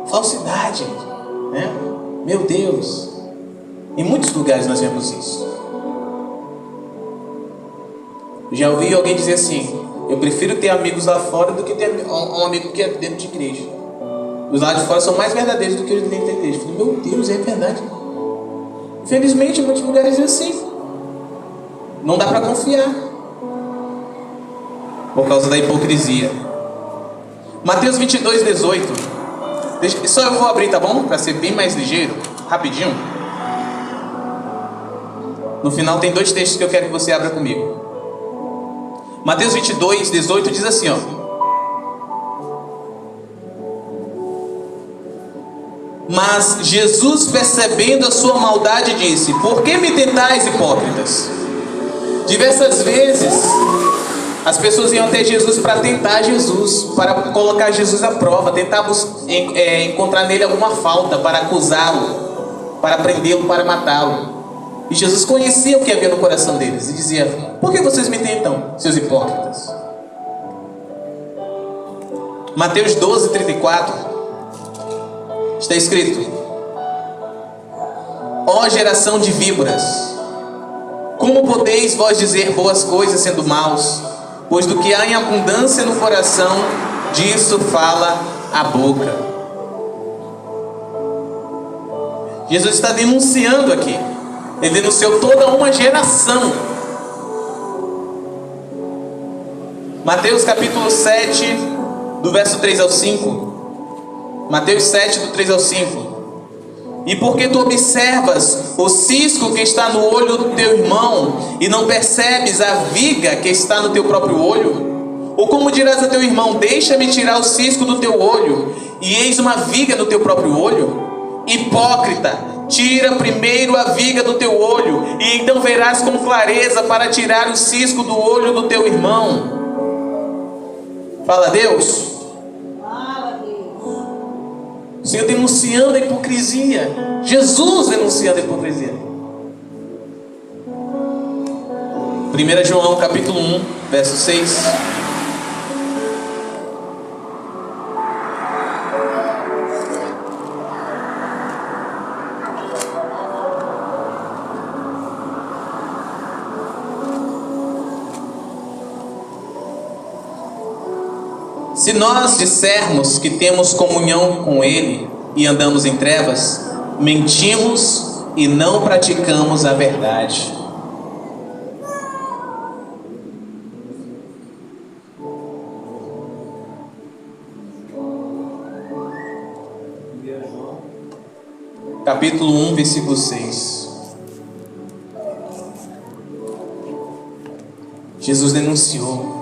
Falsidade, né? Meu Deus. Em muitos lugares nós vemos isso. Já ouvi alguém dizer assim: eu prefiro ter amigos lá fora do que ter um amigo que é dentro de igreja. Os lá de fora são mais verdadeiros do que os dentro da igreja. Eu falei, meu Deus, é verdade. Infelizmente, em muitos lugares é assim. Não dá para confiar, por causa da hipocrisia. Mateus 22, 18. Só eu vou abrir, tá bom? Para ser bem mais ligeiro, rapidinho. No final tem 2 textos que eu quero que você abra comigo. Mateus 22, 18 diz assim, ó: Mas Jesus, percebendo a sua maldade, disse: Por que me tentais, hipócritas? Diversas vezes as pessoas iam até Jesus para tentar Jesus, para colocar Jesus à prova, tentar encontrar nele alguma falta, para acusá-lo, para prendê-lo, para matá-lo. E Jesus conhecia o que havia no coração deles e dizia: Por que vocês me tentam, seus hipócritas? Mateus 12, 34 está escrito: Ó geração de víboras, como podeis vós dizer boas coisas sendo maus? Pois do que há em abundância no coração, disso fala a boca. Jesus está denunciando aqui. Ele denunciou toda uma geração. Mateus capítulo 7, do verso 3 ao 5. Mateus 7, do 3 ao 5. E porque tu observas o cisco que está no olho do teu irmão, e não percebes a viga que está no teu próprio olho? Ou como dirás a teu irmão: Deixa-me tirar o cisco do teu olho, e eis uma viga no teu próprio olho? Hipócrita, tira primeiro a viga do teu olho, e então verás com clareza para tirar o cisco do olho do teu irmão. Fala Deus. O Senhor denunciando a hipocrisia. Jesus denunciando a hipocrisia. 1 João capítulo 1, verso 6. Se nós dissermos que temos comunhão com Ele e andamos em trevas, mentimos e não praticamos a verdade. Capítulo 1, versículo 6. Jesus denunciou.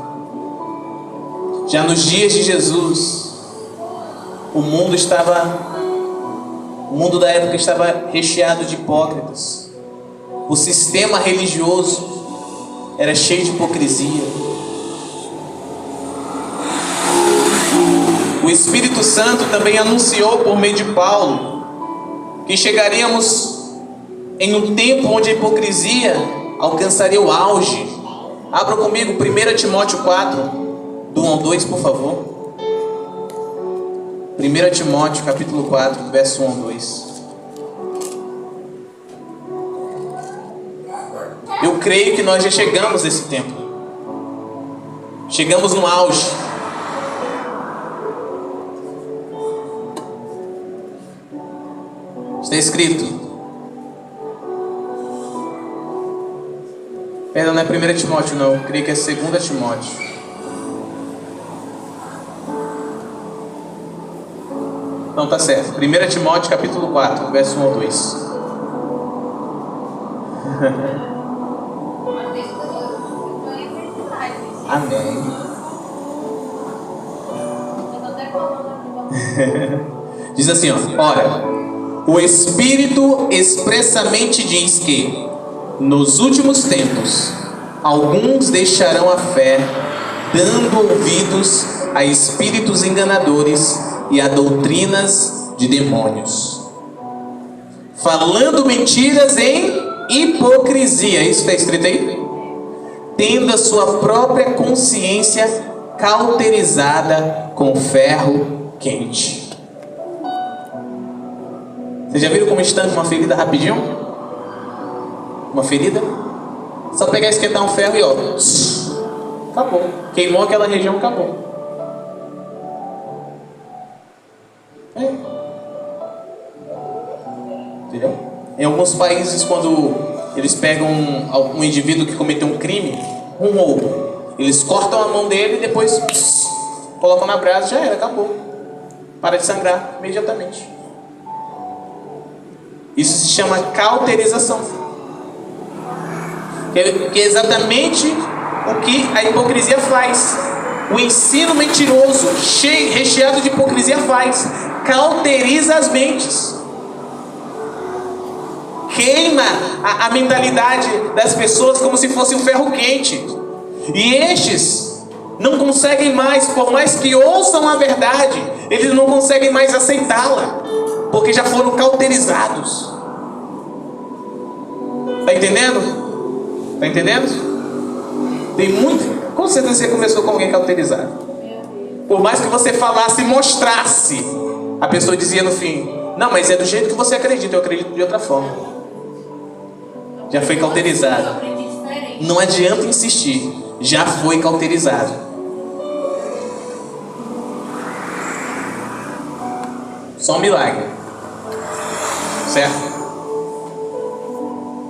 Já nos dias de Jesus, o mundo da época estava recheado de hipócritas. O sistema religioso era cheio de hipocrisia. O Espírito Santo também anunciou por meio de Paulo que chegaríamos em um tempo onde a hipocrisia alcançaria o auge. Abra comigo 1 Timóteo 4. Do 1 ao 2, por favor. 1 Timóteo, capítulo 4, verso 1 ao 2. Eu creio que nós já chegamos nesse tempo. Chegamos no auge. Está escrito. Perdão, não é 1 Timóteo não. Eu creio que é 2 Timóteo. Não, tá certo. 1 Timóteo capítulo 4, verso 1 ao 2. Amém. Diz assim, ó: Ora, o Espírito expressamente diz que nos últimos tempos alguns deixarão a fé, dando ouvidos a espíritos enganadores e a doutrinas de demônios, falando mentiras em hipocrisia. Isso está escrito aí? Tendo a sua própria consciência cauterizada com ferro quente. Vocês já viram como estanca uma ferida rapidinho? Uma ferida? Só pegar e esquentar um ferro e ó, acabou. Queimou aquela região, acabou. Entendeu? Em alguns países, quando eles pegam um indivíduo que cometeu um crime, um roubo, eles cortam a mão dele e depois colocam na brasa, já era, acabou. para de sangrar imediatamente. Isso se chama cauterização, que é exatamente o que a hipocrisia faz. O ensino mentiroso, recheado de hipocrisia faz. Cauteriza as mentes. Queima a mentalidade das pessoas como se fosse um ferro quente. E estes não conseguem mais, por mais que ouçam a verdade, eles não conseguem mais aceitá-la, porque já foram cauterizados. Está entendendo? Está entendendo? Tem muito. Com certeza você conversou com alguém cauterizado. Por mais que você falasse e mostrasse, a pessoa dizia no fim: não, mas é do jeito que você acredita, eu acredito de outra forma. Já foi cauterizado. Não adianta insistir, já foi cauterizado. Só um milagre, certo?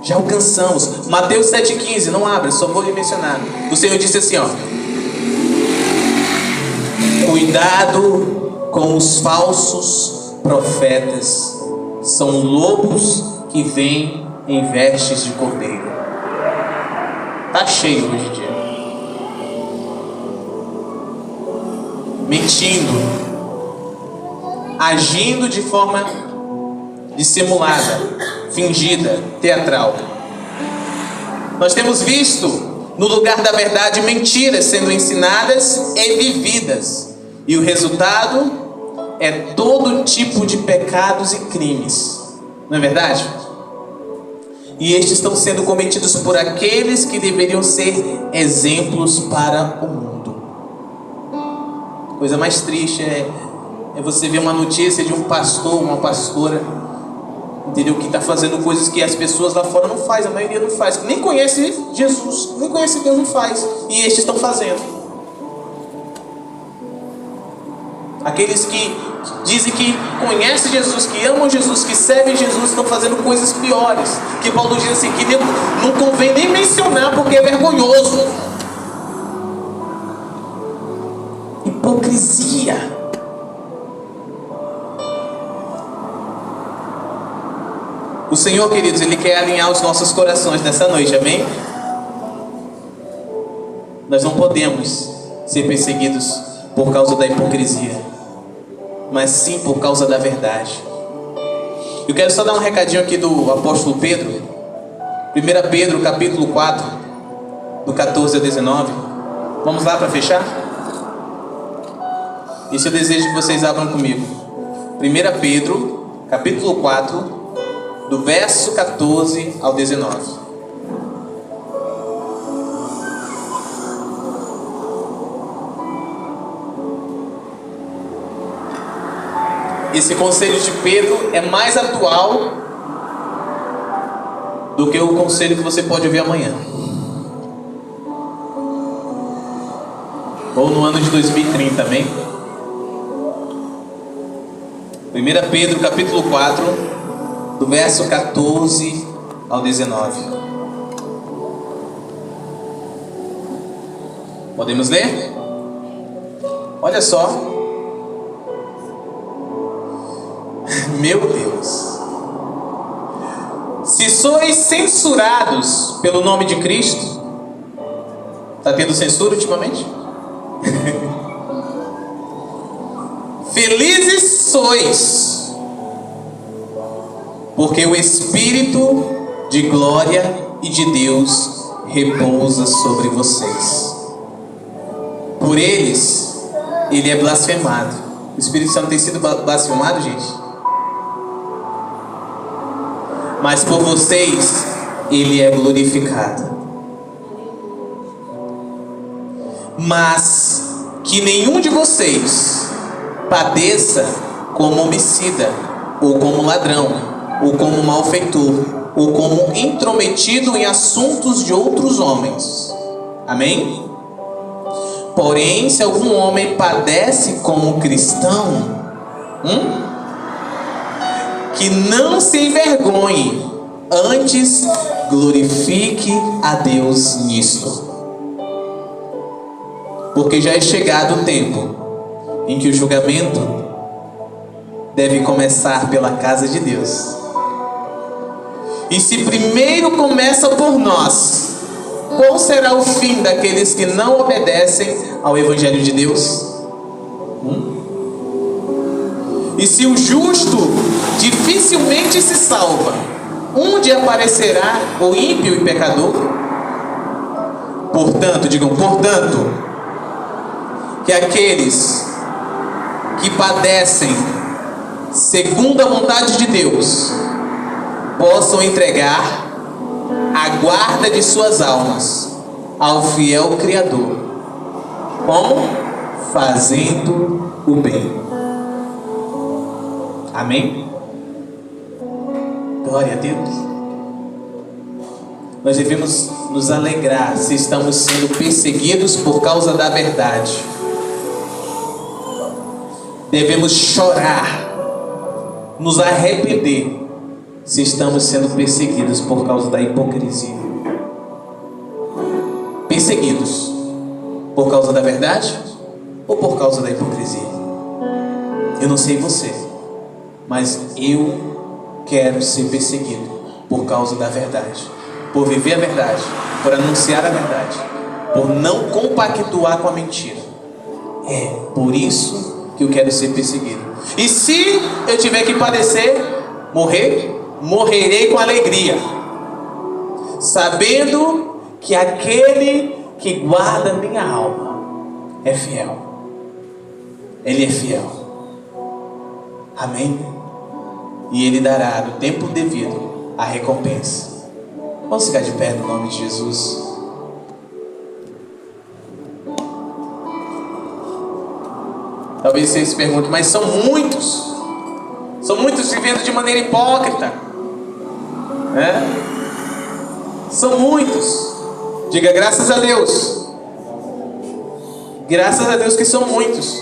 Já alcançamos. Mateus 7,15, não abra, só vou lhe mencionar. O Senhor disse assim, ó: cuidado com os falsos profetas, são lobos que vêm em vestes de cordeiro. Tá cheio hoje em dia, mentindo, agindo de forma dissimulada, fingida, teatral. Nós temos visto no lugar da verdade mentiras sendo ensinadas e vividas, e o resultado é todo tipo de pecados e crimes, não é verdade? E estes estão sendo cometidos por aqueles que deveriam ser exemplos para o mundo. Coisa mais triste é você ver uma notícia de um pastor, uma pastora, entendeu? Que está fazendo coisas que as pessoas lá fora não fazem, a maioria não faz, nem conhece Jesus, nem conhece Deus, não faz, e estes estão fazendo. Aqueles que dizem que conhecem Jesus, que amam Jesus, que servem Jesus, estão fazendo coisas piores, que Paulo diz assim, que não convém nem mencionar porque é vergonhoso. Hipocrisia. O Senhor, queridos, Ele quer alinhar os nossos corações nessa noite, amém? Nós não podemos ser perseguidos por causa da hipocrisia, mas sim por causa da verdade. Eu quero só dar um recadinho aqui do apóstolo Pedro. 1 Pedro capítulo 4, do 14 ao 19. Vamos lá para fechar? Isso eu desejo que vocês abram comigo. 1 Pedro capítulo 4, do verso 14 ao 19. Esse conselho de Pedro é mais atual do que o conselho que você pode ouvir amanhã, ou no ano de 2030, amém? 1 Pedro capítulo 4, do verso 14 ao 19. Podemos ler? Olha só. Meu Deus. Se sois censurados pelo nome de Cristo. Está tendo censura ultimamente? Felizes sois, porque o Espírito de glória e de Deus repousa sobre vocês. Por eles, ele é blasfemado. O Espírito Santo tem sido blasfemado, gente? Mas por vocês, ele é glorificado. Mas que nenhum de vocês padeça como homicida, ou como ladrão, ou como malfeitor, ou como intrometido em assuntos de outros homens. Amém? Porém, se algum homem padece como cristão, que não se envergonhe, antes glorifique a Deus nisto. Porque já é chegado o tempo em que o julgamento deve começar pela casa de Deus. E se primeiro começa por nós, qual será o fim daqueles que não obedecem ao Evangelho de Deus? E se o justo dificilmente se salva, onde aparecerá o ímpio e pecador? Portanto, digam, portanto, que aqueles que padecem segundo a vontade de Deus possam entregar a guarda de suas almas ao fiel Criador. Como? Fazendo o bem. Amém? Glória a Deus. Nós devemos nos alegrar se estamos sendo perseguidos por causa da verdade. Devemos chorar, nos arrepender se estamos sendo perseguidos por causa da hipocrisia. Perseguidos por causa da verdade ou por causa da hipocrisia? Eu não sei você, mas eu quero ser perseguido por causa da verdade, por viver a verdade, por anunciar a verdade, por não compactuar com a mentira. É por isso que eu quero ser perseguido. E se eu tiver que padecer, morrerei com alegria, sabendo que aquele que guarda minha alma é fiel. Ele é fiel. Amém? E Ele dará no tempo devido a recompensa. Vamos ficar de pé no nome de Jesus. Talvez você se pergunte, mas são muitos vivendo de maneira hipócrita, né? São muitos. Diga graças a Deus. Graças a Deus que são muitos.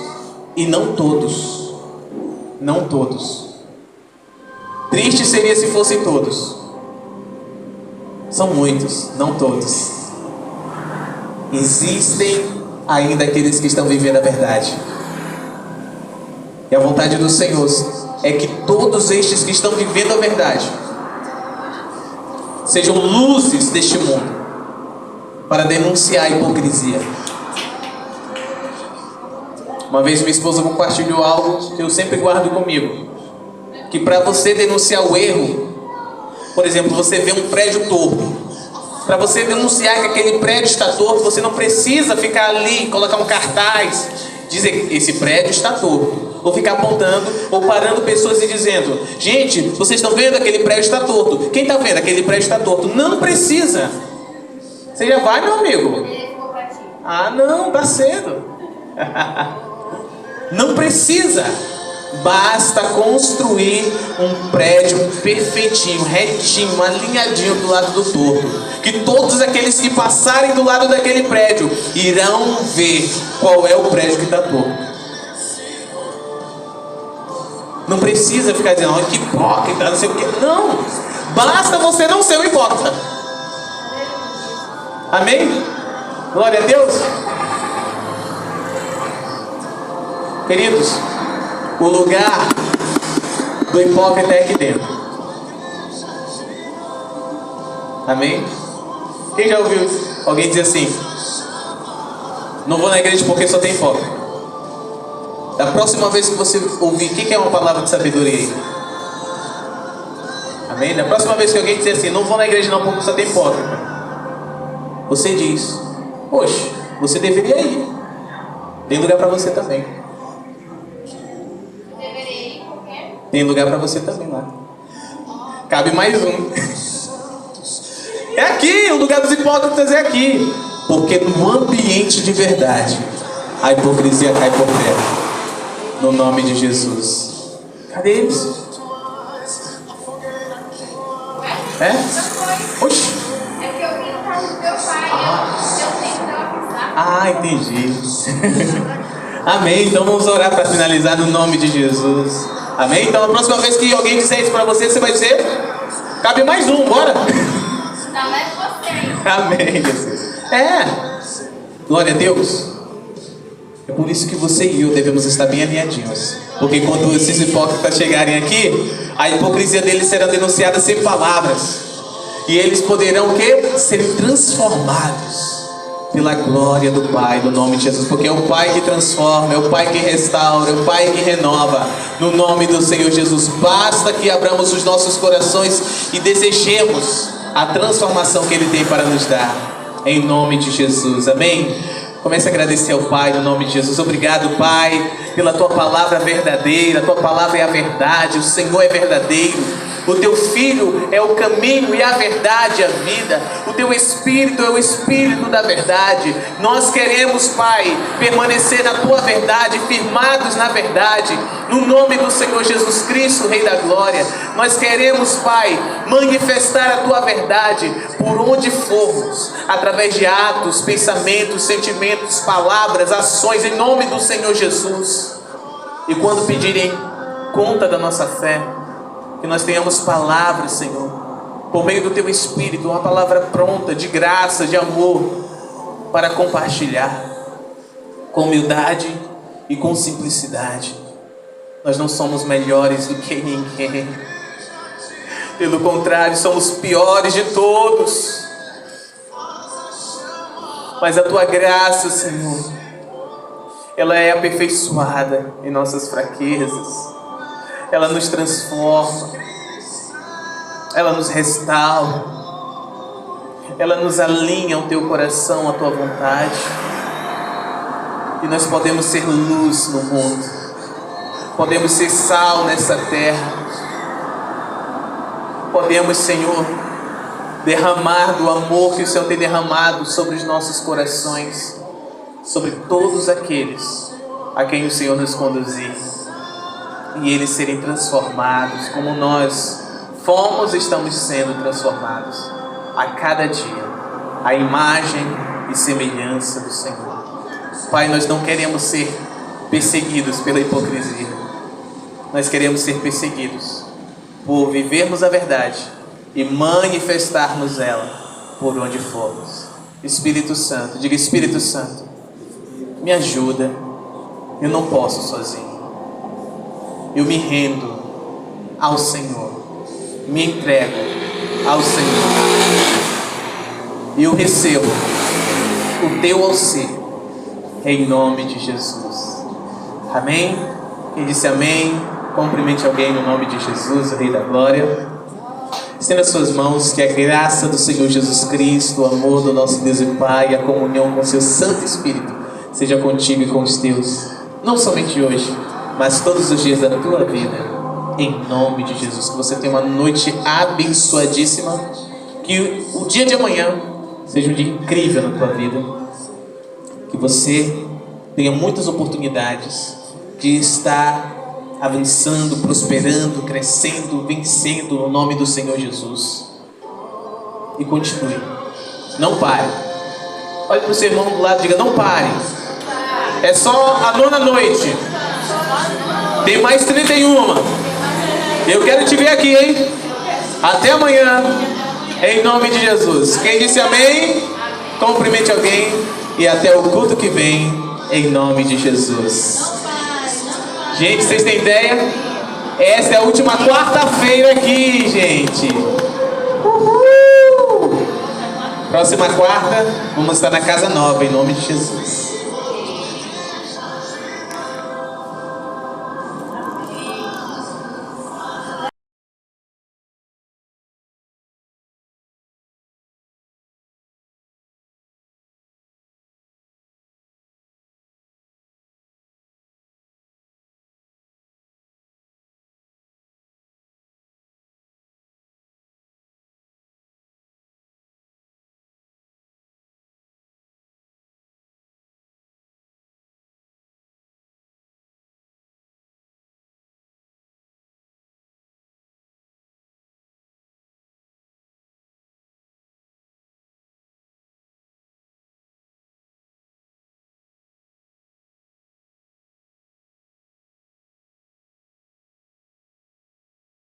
E não todos. Não todos. Triste seria se fossem todos. São muitos, não todos. Existem ainda aqueles que estão vivendo a verdade. E a vontade do Senhor é que todos estes que estão vivendo a verdade sejam luzes deste mundo para denunciar a hipocrisia. Uma vez minha esposa compartilhou algo que eu sempre guardo comigo, que para você denunciar o erro, por exemplo, você vê um prédio torto, para você denunciar que aquele prédio está torto, você não precisa ficar ali, colocar um cartaz, dizer esse prédio está torto, ou ficar apontando ou parando pessoas e dizendo, gente, vocês estão vendo aquele prédio está torto, quem está vendo aquele prédio está torto? Não precisa. Você já vai, meu amigo? Ah, não, tá cedo. Não precisa. Basta construir um prédio perfeitinho, retinho, alinhadinho do lado do torto, que todos aqueles que passarem do lado daquele prédio irão ver qual é o prédio que está torto. Não precisa ficar dizendo, olha que hipócrita, não sei o que. Não, basta você não ser um hipócrita. Amém? Glória a Deus. Queridos, o lugar do hipócrita é aqui dentro. Amém? Quem já ouviu alguém dizer assim, não vou na igreja porque só tem hipócrita? Da próxima vez que você ouvir, o que é uma palavra de sabedoria aí? Amém? Da próxima vez que alguém dizer assim, não vou na igreja não porque só tem hipócrita, você diz, poxa, você deveria ir. Tem lugar para você também. Deveria ir porque? Tem lugar para você também lá. Cabe mais um. É aqui, o lugar dos hipócritas é aqui. Porque no ambiente de verdade, a hipocrisia cai por terra. No nome de Jesus. Cadê eles? É? Oxi. É que eu vim no carro do meu pai. Eu tenho que dar uma pisada. Ah, entendi. Amém. Então vamos orar para finalizar no nome de Jesus. Amém? Então a próxima vez que alguém disser isso para você, você vai dizer, cabe mais um, bora? Não é você. Amém, Jesus. É. Glória a Deus. É por isso que você e eu devemos estar bem alinhadinhos. Porque quando esses hipócritas chegarem aqui, a hipocrisia deles será denunciada sem palavras. E eles poderão o quê? Serem transformados pela glória do Pai, no nome de Jesus. Porque é o Pai que transforma, é o Pai que restaura, é o Pai que renova. No nome do Senhor Jesus. Basta que abramos os nossos corações e desejemos a transformação que Ele tem para nos dar. Em nome de Jesus, amém? Comece a agradecer ao Pai no nome de Jesus. Obrigado, Pai, pela Tua palavra verdadeira. A Tua palavra é a verdade, o Senhor é verdadeiro. O Teu Filho é o caminho e a verdade e a vida. O Teu Espírito é o Espírito da verdade. Nós queremos, Pai, permanecer na Tua verdade, firmados na verdade, no nome do Senhor Jesus Cristo, Rei da Glória. Nós queremos, Pai, manifestar a Tua verdade por onde formos, através de atos, pensamentos, sentimentos, palavras, ações, em nome do Senhor Jesus. E quando pedirem conta da nossa fé, que nós tenhamos palavras, Senhor, por meio do Teu Espírito, uma palavra pronta, de graça, de amor, para compartilhar, com humildade e com simplicidade. Nós não somos melhores do que ninguém. Pelo contrário, somos piores de todos. Mas a Tua graça, Senhor, ela é aperfeiçoada em nossas fraquezas. Ela nos transforma, ela nos restaura, ela nos alinha ao Teu coração, à Tua vontade. E nós podemos ser luz no mundo, podemos ser sal nessa terra, podemos, Senhor, derramar do amor que o Senhor tem derramado sobre os nossos corações, sobre todos aqueles a quem o Senhor nos conduzir. E eles serem transformados, como nós fomos e estamos sendo transformados a cada dia, a imagem e semelhança do Senhor. Pai, nós não queremos ser perseguidos pela hipocrisia. Nós queremos ser perseguidos por vivermos a verdade e manifestarmos ela por onde formos. Espírito Santo, diga: Espírito Santo, me ajuda. Eu não posso sozinho. Eu me rendo ao Senhor, me entrego ao Senhor, e eu recebo o Teu auxílio, em nome de Jesus. Amém? Quem disse amém, cumprimente alguém no nome de Jesus, o Rei da Glória. Estenda as suas mãos, que a graça do Senhor Jesus Cristo, o amor do nosso Deus e Pai, a comunhão com o Seu Santo Espírito, seja contigo e com os teus, não somente hoje, mas todos os dias da tua vida, em nome de Jesus. Que você tenha uma noite abençoadíssima, que o dia de amanhã seja um dia incrível na tua vida, que você tenha muitas oportunidades de estar avançando, prosperando, crescendo, vencendo no nome do Senhor Jesus. E continue, não pare. Olhe para o seu irmão do lado e diga: não pare. É só a 9ª noite. Tem mais 31. Eu quero te ver aqui, hein? Até amanhã, em nome de Jesus. Quem disse amém, cumprimente alguém. E até o culto que vem, em nome de Jesus. Gente, vocês têm ideia? Esta é a última quarta-feira aqui, gente. Uhul! Próxima quarta, vamos estar na casa nova, em nome de Jesus.